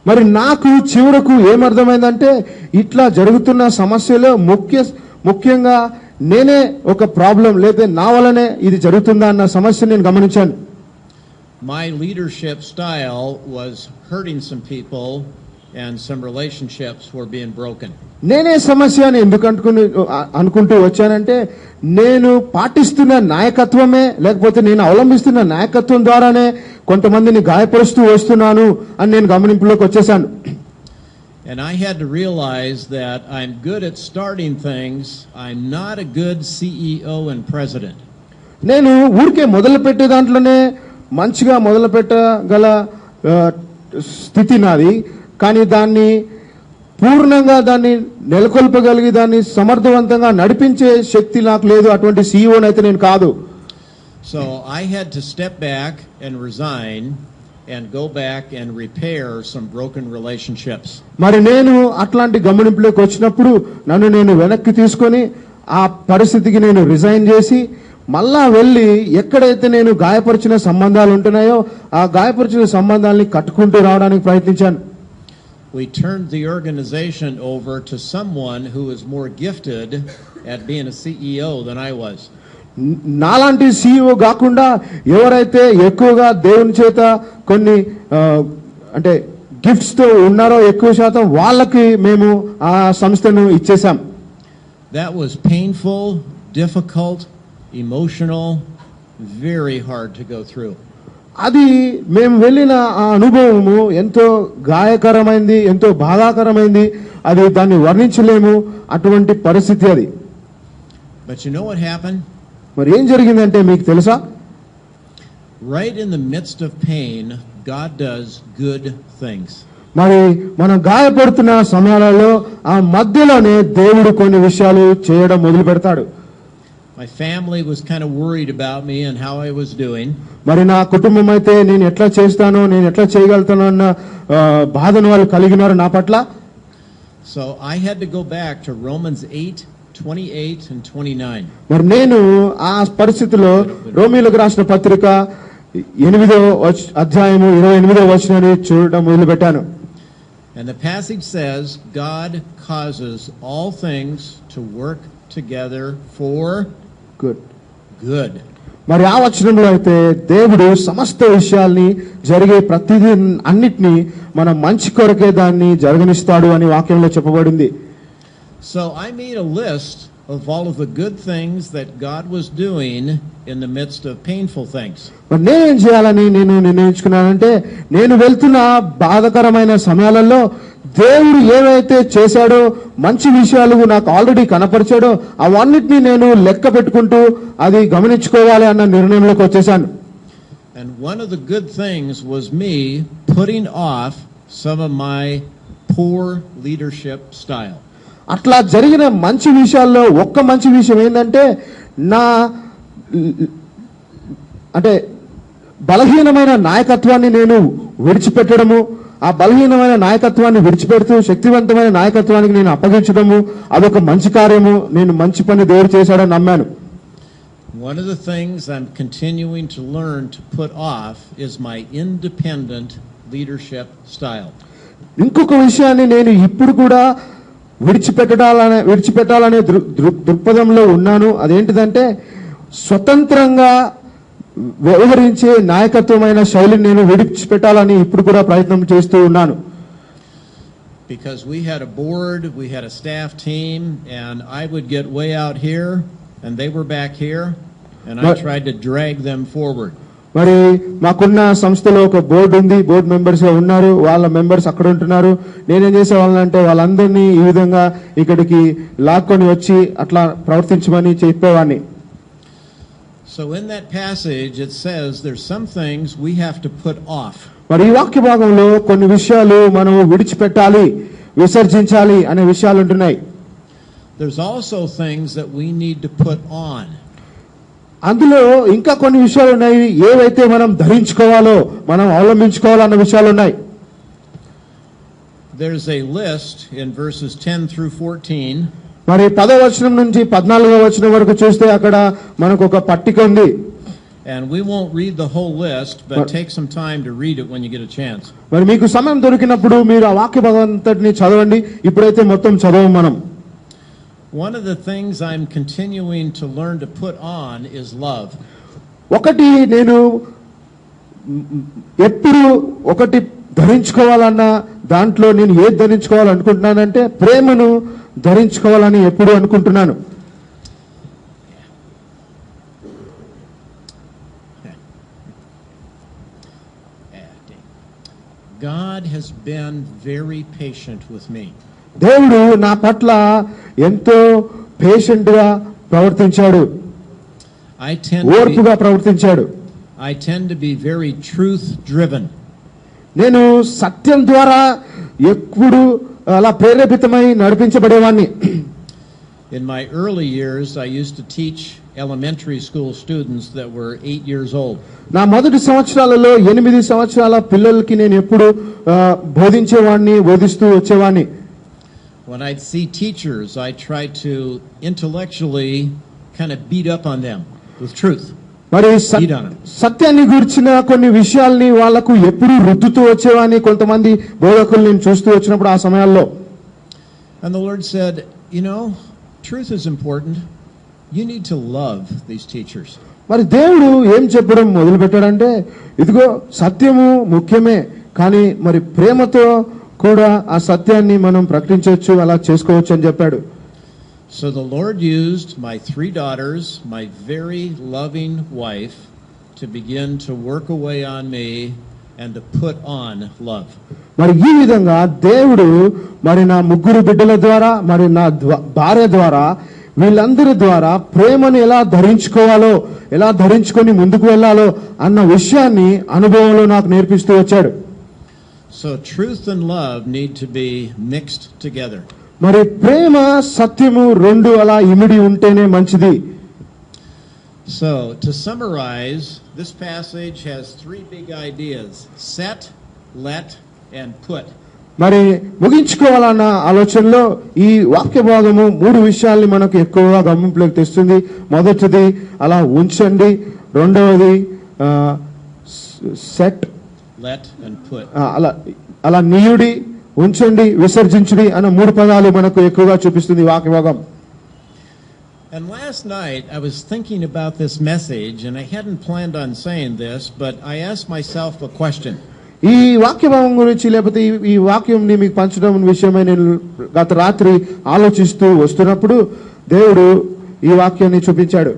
మరి నాకు చివరకు ఏమర్థమైందంటే ఇట్లా జరుగుతున్న సమస్యలో ముఖ్యంగా నేనే ఒక ప్రాబ్లం, లేదా నా వల్లనే ఇది జరుగుతుందా అన్న సమస్య నేను గమనించాను. My leadership style was hurting some people and some relationships were being broken. నేనే సమస్య అని ఎందుకు అనుకుంటూ వచ్చానంటే నేను పాటిస్తున్న నాయకత్వమే, లేకపోతే నేను అవలంబిస్తున్న నాయకత్వం ద్వారానే కొంతమందిని గాయపరుస్తూ వస్తున్నాను అని నేను గమనింపులోకి వచ్చేసాను. And I had to realize that I'm good at starting things. I'm not a good CEO and president. నేను ఊరికే మొదలు పెట్టే దాంట్లోనే మంచిగా మొదలు పెట్టగల స్థితి నాది, కానీ దాన్ని పూర్ణంగా దాన్ని నెలకొల్పగలిగి దాన్ని సమర్థవంతంగా నడిపించే శక్తి నాకు లేదు. అటువంటి సీఈఓని అయితే నేను కాదు. So I had to step back and resign and go back and repair some broken relationships. మరి నేను అట్లాంటి గమనింపులోకి వచ్చినప్పుడు నన్ను నేను వెనక్కి తీసుకొని ఆ పరిస్థితికి నేను రిజైన్ చేసి మళ్ళా వెళ్ళి ఎక్కడైతే నేను గాయపరిచిన సంబంధాలు ఉంటున్నాయో ఆ గాయపరిచిన సంబంధాలని కట్టుకుంటూ రావడానికి ప్రయత్నించాను. We turned the organization over to someone who is more gifted at being a CEO than I was. నాలాంటి CEO కాకుండా ఎవరైతే ఎక్కువగా దేవుని చేత కొన్ని అంటే గిఫ్ట్స్ తో ఉన్నారో ఎక్కువ శాతం వాళ్ళకి మేము ఆ సంస్థను ఇచ్చేసాం. That was painful, difficult, emotional, very hard to go through. అది మేము వెళ్ళిన ఆ అనుభవము ఎంతో గాయకరమైంది, ఎంతో బాధాకరమైంది. అది దాన్ని వర్ణించలేము, అటువంటి పరిస్థితి అది. But you know what happened? మరి ఏం జరిగిందంటే మీకు తెలుసా? Right in the midst of pain, God does good things. మరి మనం గాయపడుతున్న సమయాలలో ఆ మధ్యలోనే దేవుడు కొన్ని విషయాలు చేయడం మొదలు పెడతాడు. My family was kind of worried about me and how I was doing. మరి నా కుటుంబం అయితే నేను ఎట్లా చేస్తానో, నేను ఎట్లా చేయగలుగుతానో అన్న బాధను వాళ్ళు కలిగినారు నా పట్ల. So I had to go back to Romans 8:28 and 29. మరి నేను ఆ పరిస్థితిలో రోమీయులకు రాసిన పత్రిక 8వ అధ్యాయము 28వ వచనాన్ని చూడడం మొదలు పెట్టాను. And the passage says, God causes all things to work together for good. మరి ఆ వచనంలో అయితే దేవుడు సమస్త విషయాల్ని జరిగే ప్రతిదీ అన్నిటినీ మన మంచి కొరకే దాన్ని జరగనిస్తాడు అని వాక్యంలో చెప్పబడింది. So I made a list of all of the good things that God was doing in the midst of painful things. మరి నేనేం చేయాలని నేను నిర్ణయించుకున్నానంటే, నేను వెళ్తున్న బాధకరమైన సమయాలలో దేవుడు ఏవైతే చేశాడో, మంచి విషయాలు నాకు ఆల్రెడీ కనపరిచాడో అవన్నిటినీ నేను లెక్క పెట్టుకుంటూ అది గమనించుకోవాలి అన్న నిర్ణయంలోకి వచ్చేసాను. And one of the good things was me putting off some of my poor leadership style. అట్లా జరిగిన మంచి విషయాల్లో ఒక్క మంచి విషయం ఏంటంటే, నా అంటే బలహీనమైన నాయకత్వాన్ని నేను విడిచిపెట్టడము, ఆ బలహీనమైన నాయకత్వాన్ని విడిచిపెడుతూ శక్తివంతమైన నాయకత్వానికి నేను అప్పగించడము, అదొక మంచి కార్యము. నేను మంచి పని దేవుడు చేశాడని నమ్మాను. One of the things I'm continuing to learn to put off is my independent leadership style. ఇంకొక విషయాన్ని నేను ఇప్పుడు కూడా విడిచిపెట్టాలనే దృక్పథంలో ఉన్నాను. అదేంటిదంటే, స్వతంత్రంగా వ్యవహరించే నాయకత్వమైన శైలిని నేను విడిచిపెట్టాలని ఇప్పుడు కూడా ప్రయత్నం చేస్తూ ఉన్నాను. Because we had a board, we had a staff team, and I would get way out here and they were back here, and I tried to drag them forward. మరి మాకున్న సంస్థలో ఒక బోర్డు ఉంది, బోర్డు మెంబర్స్ ఉన్నారు, వాళ్ళ members అక్కడ ఉంటున్నారు. నేనేం చేసేవాళ్ళంటే వాళ్ళందరినీ ఈ విధంగా ఇక్కడికి లాక్కొని వచ్చి అట్లా ప్రవర్తించమని చెప్పేవాడిని. So in that passage it says there's some things we have to put off. మరి ఈ వాక్య భాగంలో కొన్ని విషయాలు మనము విడిచిపెట్టాలి, విసర్జించాలి అనే విషయాలు ఉంటున్నాయి. There's also things that we need to put on. అందులో ఇంకా కొన్ని విషయాలు ఉన్నాయి, ఏవైతే మనం ధరించుకోవాలో, మనం అవలంబించుకోవాలో అన్న విషయాలు ఉన్నాయి. There's a list in verses 10 through 14. మరి 10వ వచనం నుంచి 14వ వచనం వరకు చూస్తే అక్కడ మనకు ఒక పట్టిక ఉంది. And we won't read the whole list, but take some time to read it when you get a chance. మరి మీకు సమయం దొరికినప్పుడు మీరు ఆ వాక్య భాగం అంతటిని చదవండి. ఇప్పుడైతే మొత్తం చదవం మనం. One of the things I'm continuing to learn to put on is love. ఒకటి నేను ఎప్పుడు ఒకటి ధరించుకోవాలన్న దాంట్లో నేను ఏది ధరించుకోవాలనుకుంటున్నానంటే ప్రేమను ధరించుకోవాలని ఎప్పుడు అనుకుంటున్నాను. God has been very patient with me. దేవుడు నా పట్ల ఎంతో పేషెంట్ గా ప్రవర్తించాడు, ఓర్పుగా ప్రవర్తించాడు. I tend to be very truth driven. నేను సత్యం ద్వారా ఎప్పుడు అలా ప్రేరేపితమై నడిపించబడేవాడిని. In my early years I used to teach elementary school students that were 8 years old. నా మొదటి సంవత్సరాలలో 8 సంవత్సరాల పిల్లలకి నేను ఎప్పుడు బోధిస్తూ వచ్చేవాడిని. When I'd see teachers, I tried to intellectually kind of beat up on them. with truth. మరి Feed on it. సత్యాన్ని గురించిన కొన్ని విషయాల్ని వాళ్లకు ఎప్పుడు రుద్దుతూ వచ్చేవని కొంతమంది బోధకులు నేను చూస్తూ వచ్చినప్పుడు ఆ సమయాల్లో And the Lord said, you know, truth is important. You need to love these teachers. మరి దేవుడు ఏం చెప్పడం మొదలు పెట్టాడంటే ఇదిగో సత్యము ముఖ్యమే కానీ మరి ప్రేమతో కూడా ఆ సత్యాన్ని మనం ప్రకటించవచ్చు అలా చేసుకోవచ్చు అని చెప్పాడు. So the Lord used my 3 daughters, my very loving wife, to begin to work away on me and to put on love. మరి ఈ విధంగా దేవుడు మరి నా 3 బిడ్డల ద్వారా మరి నా భార్య ద్వారా వీళ్ళందరి ద్వారా ప్రేమను ఎలా ధరించుకోవాలో ఎలా ధరించుకొని ముందుకు వెళ్ళాలో అన్న విషయాన్ని అనుభవంలో నాకు నేర్పిస్తూ వచ్చాడు. So truth and love need to be mixed together. మరి ప్రేమ సత్యము 2 అలా ఇమిడి ఉంటేనే మంచిది. So to summarize, this passage has 3 big ideas: set, let, and put. మరి ముగించుకోవాలన్న ఆలోచనలో ఈ వాక్య భాగము 3 విషయాల్ని మనకు ఎక్కువగా గమనింపులోకి తెస్తుంది. మొదటిది అలా ఉంచండి, రెండవది సెట్, Let and put. అలా నీయుడి, ఉంచండి, విసర్జించుడి అన్న 3 పదాలు మనకు ఎక్కువగా చూపిస్తుంది వాక్య భాగం. And last night I was thinking about this message, and I hadn't planned on saying this, but I asked myself a question. ఈ వాక్య భాగం గురించి లేకపోతే ఈ వాక్యంని మీకు పంచడం విషయమై నేను గత రాత్రి ఆలోచిస్తూ వస్తున్నప్పుడు దేవుడు ఈ వాక్యాన్ని చూపించాడు.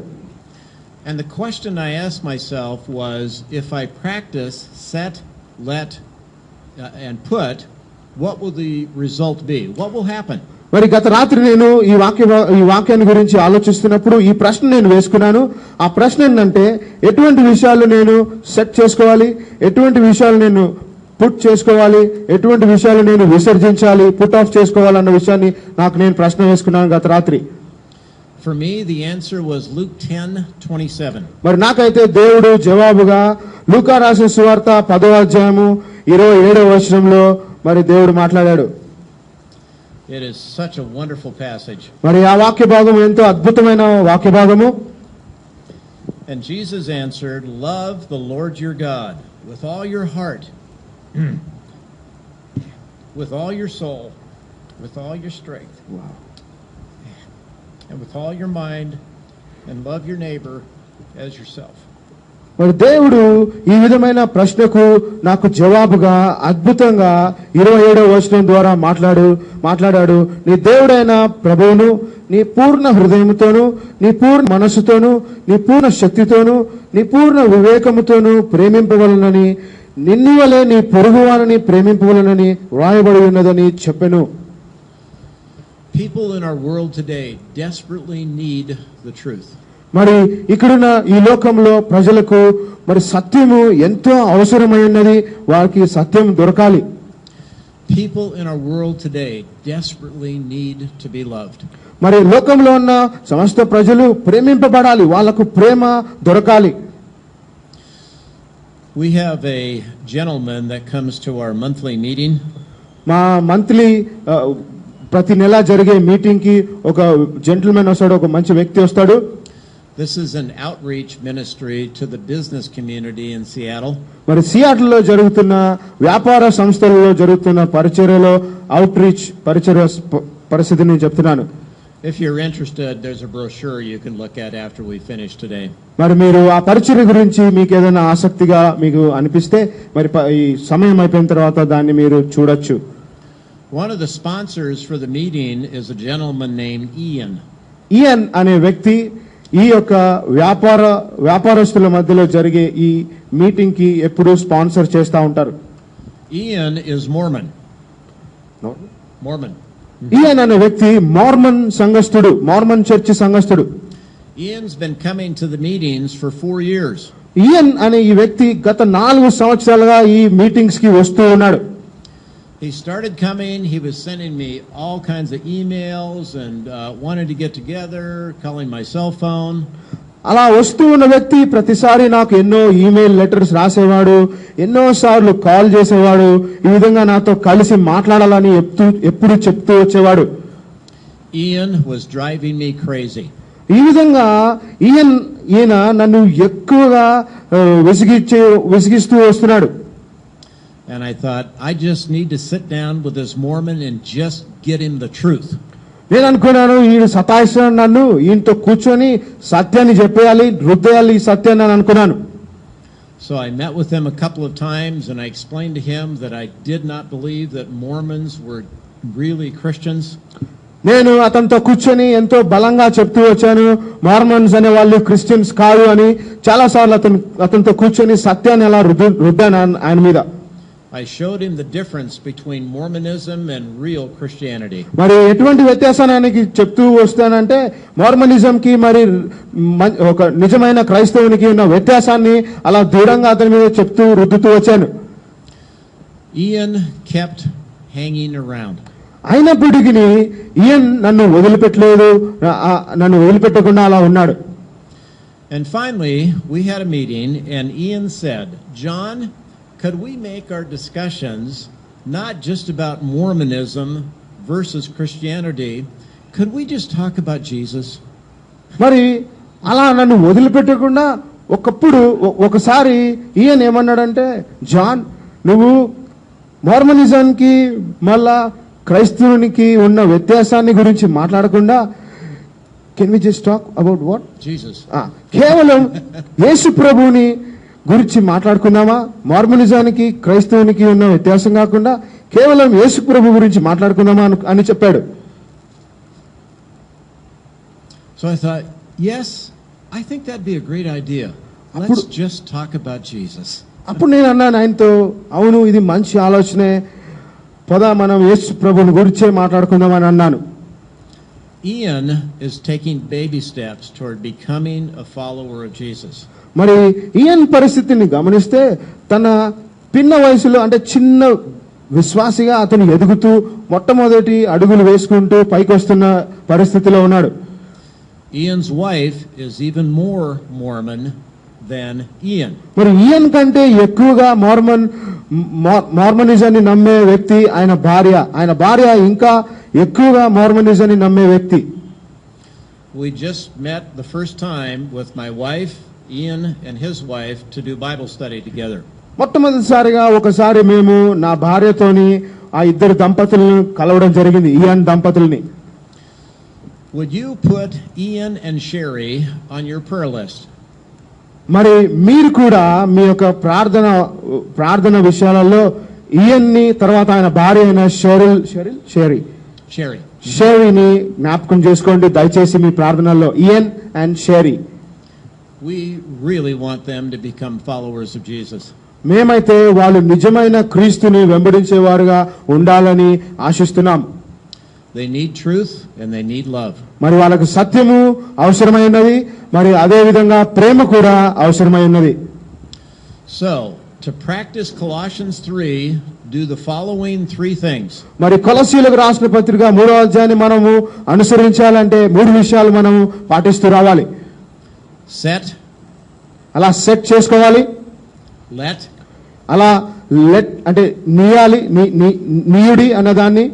And the question I asked myself was, if I practice set, let, and put, what will the result be? What will happen? మరి గత రాత్రి నేను ఈ వాక్యాన్ని గురించి ఆలోచిస్తున్నప్పుడు ఈ ప్రశ్న నేను వేసుకున్నాను. ఆ ప్రశ్న ఏంటంటే ఎటువంటి విషయాలు నేను సెట్ చేసుకోవాలి, ఎటువంటి విషయాలు నేను పుట్ చేసుకోవాలి, ఎటువంటి విషయాలు నేను విసర్జించాలి, పుట్ ఆఫ్ చేసుకోవాలన్న విషయాన్ని నాకు నేను ప్రశ్న వేసుకున్నాను గత రాత్రి. For me, the answer was Luke 10:27. మరి నాకైతే దేవుడు జవాబుగా లూకా రాసిన సువార్త 10వ అధ్యాయము 27వ వచనంలో మరి దేవుడు మాట్లాడాడు. It is such a wonderful passage. మరి ఆ వాక్య భాగం ఎంతో అద్భుతమైన వాక్య భాగము. And Jesus answered, love the Lord your God with all your heart, with all your soul, with all your strength, and with all your mind, and love your neighbor as yourself. మరి దేవుడు ఈ విధమైన ప్రశ్నకు నాకు జవాబుగా అద్భుతంగా 27వ వచనం ద్వారా మాట్లాడాడు. నీ దేవుడైన ప్రభువును నీ పూర్ణ హృదయముతోను, నీ పూర్ణ మనస్సుతోను, నీ పూర్ణ శక్తితోను, నీ పూర్ణ వివేకముతోను ప్రేమింపవలనని, నిన్ను వలె నీ పొరుగువారిని ప్రేమింపవలనని వ్రాయబడి ఉన్నదని చెప్పెను. People in our world today desperately need the truth. మరి ఇక్కడున్న ఈ లోకంలో ప్రజలకు మరి సత్యము ఎంతో అవసరమై ఉన్నది. వారికి సత్యం దొరకాలి. People in our world today desperately need to be loved. మరి లోకంలో ఉన్న సమస్త ప్రజలు ప్రేమింపబడాలి, వాళ్లకు ప్రేమ దొరకాలి. We have a gentleman that comes to our monthly meeting. మా మంత్లీ ప్రతి నెల జరిగే మీటింగ్ కి ఒక జెంటిల్మెన్ వస్తాడు, ఒక మంచి వ్యక్తి వస్తాడు. This is an outreach ministry to the business community in Seattle. మరి సియాటిల్ లో జరుగుతున్న వ్యాపార సంస్థలలో జరుగుతున్న పరిచర్యలో అవుట్ రీచ్ పరిచర్య పరిస్థితి నేను చెప్తున్నాను. If you're interested, there's a brochure you can look at after we finish today. మరి మీరు ఆ పరిచర్య గురించి మీకు ఏదైనా ఆసక్తిగా మీకు అనిపిస్తే మరి ఈ సమయం అయిపోయిన తర్వాత దాన్ని మీరు చూడొచ్చు. One of the sponsors for the meeting is a gentleman named Ian. ఇయన్ అనే వ్యక్తి ఈ యొక్క వ్యాపారస్తుల మధ్యలో జరిగే ఈ మీటింగ్ కి ఎప్పుడు స్పాన్సర్ చేస్తా ఉంటారు. Ian is Mormon. ఇయన్ అనే వ్యక్తి మార్మన్ సంఘస్థుడు, మార్మన్ చర్చి సంఘస్థుడు. Ian's been coming to the meetings for 4 years. Ian అనే ఈ వ్యక్తి గత 4 సంవత్సరాలుగా ఈ మీటింగ్స్ కి వస్తూ ఉన్నాడు. He started coming, he was sending me all kinds of emails and wanted to get together, calling my cell phone. అలా వస్తూ ఉన్న వ్యక్తి ప్రతిసారి నాకు ఎన్నో ఈమెయిల్ లెటర్స్ రాసేవాడు, ఎన్నో సార్లు కాల్ చేసేవాడు, ఈ విధంగా నాతో కలిసి మాట్లాడాలని ఎప్పుడు చెప్తూ వచ్చేవాడు. Ian was driving me crazy. ఈ విధంగా ఈయన నన్ను ఎక్కువగా విసిగిస్తూ వస్తున్నాడు. And I thought, I just need to sit down with this Mormon and just get him the truth. నేను అనుకున్నాను, ఈయన సతాయిస్తున్నాడు నన్ను, ఈయనతో కూర్చొని సత్యాన్ని చెప్పేయాలి, రుద్దేయాలి ఈ సత్యాన్ని అని అనుకున్నాను. So I met with him a couple of times and I explained to him that I did not believe that Mormons were really Christians. నేను అతనితో కూర్చొని ఎంతో బలంగా చెప్తూ వచ్చాను, మార్మన్స్ అనే వాళ్ళు క్రిస్టియన్స్ కాదు అని. చాలా సార్లు అతనితో కూర్చొని సత్యాన్ని ఎలా రుద్దాను ఆయన మీద. I showed him the difference between Mormonism and real Christianity. మరి ఎటువంటి వ్యత్యాసానికి చెప్తూ వస్తానంటే, మార్మనిజం కి మరి ఒక నిజమైన క్రైస్తవునికి ఉన్న వ్యత్యాసాన్ని అలా దూరంగా అతని మీద చెప్తూ రుద్దుతూ వచ్చాను. Ian kept hanging around. అయినప్పటికీ ఈయన్ నన్ను వదిలిపెట్టకుండా అలా ఉన్నాడు. And finally, we had a meeting and Ian said, John, could we make our discussions not just about Mormonism versus Christianity? Could we just talk about Jesus? మరి అలా నన్ను వదిలిపెట్టకుండా ఒకసారి ఈయన ఏమన్నాడంటే, జాన్, నువ్వు మార్మనిజంకి మళ్ళా క్రైస్తవునికి ఉన్న వ్యత్యాసాన్ని గురించి మాట్లాడకుండా, can we just talk about what? Jesus. కేవలం యేసు ప్రభువుని గురించి మాట్లాడుకుందామా? మార్మనిజానికి క్రైస్తవునికి ఉన్న వ్యత్యాసం కాకుండా కేవలం యేసు ప్రభు గురించి మాట్లాడుకుందామా అని చెప్పాడు. So I thought, yes, I think that'd be a great idea. Let's just talk about Jesus. అప్పుడు నేను అన్నాను ఆయనతో, అవును ఇది మంచి ఆలోచనే, పద మనం యేసు ప్రభుని గురించే మాట్లాడుకుందామని అన్నాను. Ian is taking baby steps toward becoming a follower of Jesus. మరి ఈయన్ పరిస్థితిని గమనిస్తే తన పిన్న వయసులో అంటే చిన్న విశ్వాసిగా అతను ఎదుగుతూ మొట్టమొదటి అడుగులు వేసుకుంటూ పైకి వస్తున్న పరిస్థితిలో ఉన్నాడు. Ian's wife is even more Mormon than Ian. మరి ఈయన్ కంటే ఎక్కువగా మార్మనిజాన్ని నమ్మే వ్యక్తి ఆయన భార్య ఇంకా ఎక్కువగా మార్మనిజాన్ని నమ్మే వ్యక్తి. We just met the first time with my wife, Ian and his wife to do Bible study together. మొట్టమొదటిసారిగా ఒకసారి మేము నా భార్యతోని ఆ ఇద్దరు దంపతులను కలవడం జరిగింది, Ian దంపతుల్ని. Would you put Ian and Sherry on your prayer list? మరి మీరు కూడా మీ యొక్క ప్రార్థన విషయాలలో ఇయన్ని తర్వాత ఆయన భార్య అయిన షెరీని జ్ఞాపకం చేసుకోండి దయచేసి మీ ప్రార్థనల్లో, Ian and Sherry. We really want them to become followers of Jesus. మేమైతే వాళ్ళు నిజమైన క్రీస్తుని వెంబడించేవారుగా ఉండాలని ఆశిస్తున్నాం. They need truth and they need love. మరి వాళ్ళకు సత్యము అవసరమైనది, మరి అదే విధంగా ప్రేమ కూడా అవసరమైనది. So, to practice Colossians 3, do the following 3 things. మరి కొలస్సీయులకు రాసిన పత్రిక 3వ అధ్యాయాన్ని మనము అనుసరించాలంటే 3 విషయాలు మనము పాటిస్తూ రావాలి. Set. అలా సెట్ చేసుకోవాలి. Let. అలా లెట్ అంటే నీయుడి అన్నదాన్ని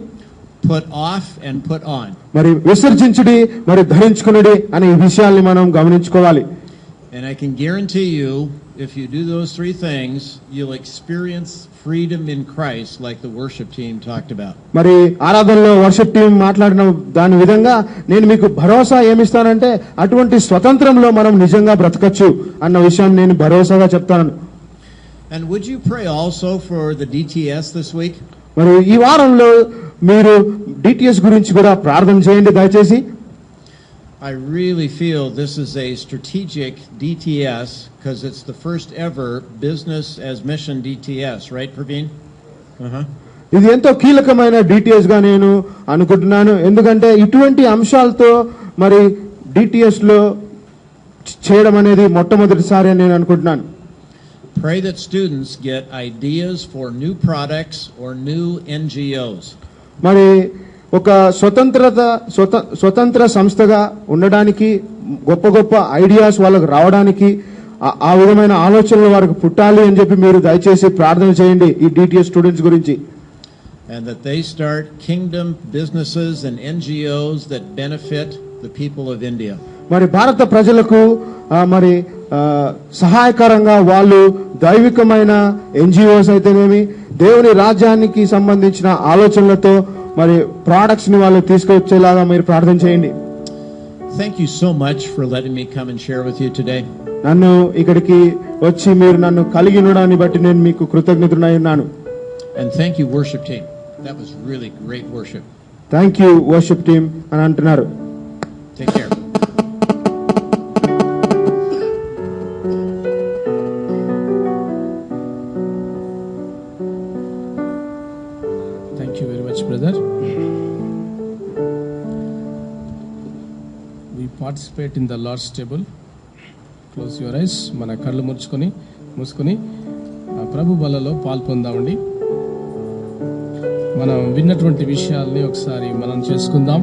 Put off and put on. మరి విసర్జించుడి మరి ధరించుకునుడి అనే ఈ విషయాల్ని మనం గమనించుకోవాలి. And I can guarantee you, if you do those 3 things, you'll experience freedom in Christ like the worship team talked about. మరి ఆరాధనలో వర్షిప్ టీం మాట్లాడిన దాని విధంగా నేను మీకు భరోసా ఏమిస్తానంటే అటువంటి స్వతంత్రంలో మనం నిజంగా బ్రతకచ్చు అన్న విషయాన్ని నేను భరోసాగా చెప్తాను. And would you pray also for the DTS this week? మరి ఈ వారంలో మీరు డిటిఎస్ గురించి కూడా ప్రార్థన చేయండి దయచేసి. I really feel this is a strategic DTS because it's the first ever business as mission DTS, right, Praveen? ఇది ఎంతో కీలకమైన డిటిఎస్ గా నేను అనుకుంటున్నాను, ఎందుకంటే ఇటువంటి అంశాలతో మరి డిటిఎస్ లో చేయడం అనేది మొట్టమొదటిసారి అని నేను అనుకుంటున్నాను. Pray that students get ideas for new products or new NGOs. మరి ఒక స్వతంత్ర సంస్థగా ఉండడానికి గొప్ప ఐడియాస్ వాళ్ళకు రావడానికి ఆ విధమైన ఆలోచనలు వారికి పుట్టాలి అని చెప్పి మీరు దయచేసి ప్రార్థన చేయండి ఈ డిటిఎస్ స్టూడెంట్స్ గురించి. And that they start kingdom businesses and NGOs that benefit the people of India. మరి భారత ప్రజలకు మరి సహాయకరంగా వాళ్ళు దైవికమైన ఎన్జిఓస్ అయితేనేమి దేవుని రాజ్యానికి సంబంధించిన ఆలోచనలతో మరి ప్రొడక్ట్స్ ని వాళ్ళు తీసుకొచ్చేలాగా మీరు ప్రార్థన చేయండి. Thank you so much for letting me come and share with you today. నన్ను ఇక్కడికి వచ్చి మీరు నన్ను కలిగి ఉండడాన్ని బట్టి నేను మీకు కృతజ్ఞతుడై ఉన్నాను. And thank you worship team. That was really great worship. Thank you worship team అని అంటున్నారు. Take care. Thank you very much, brother. We participate in the Lord's table. Close your eyes. మన కళ్ళు మూసుకొని ప్రభు బలలో పాల్పొందామండి. మనం విన్నటువంటి విషయాల్ని ఒకసారి మనం చేసుకుందాం.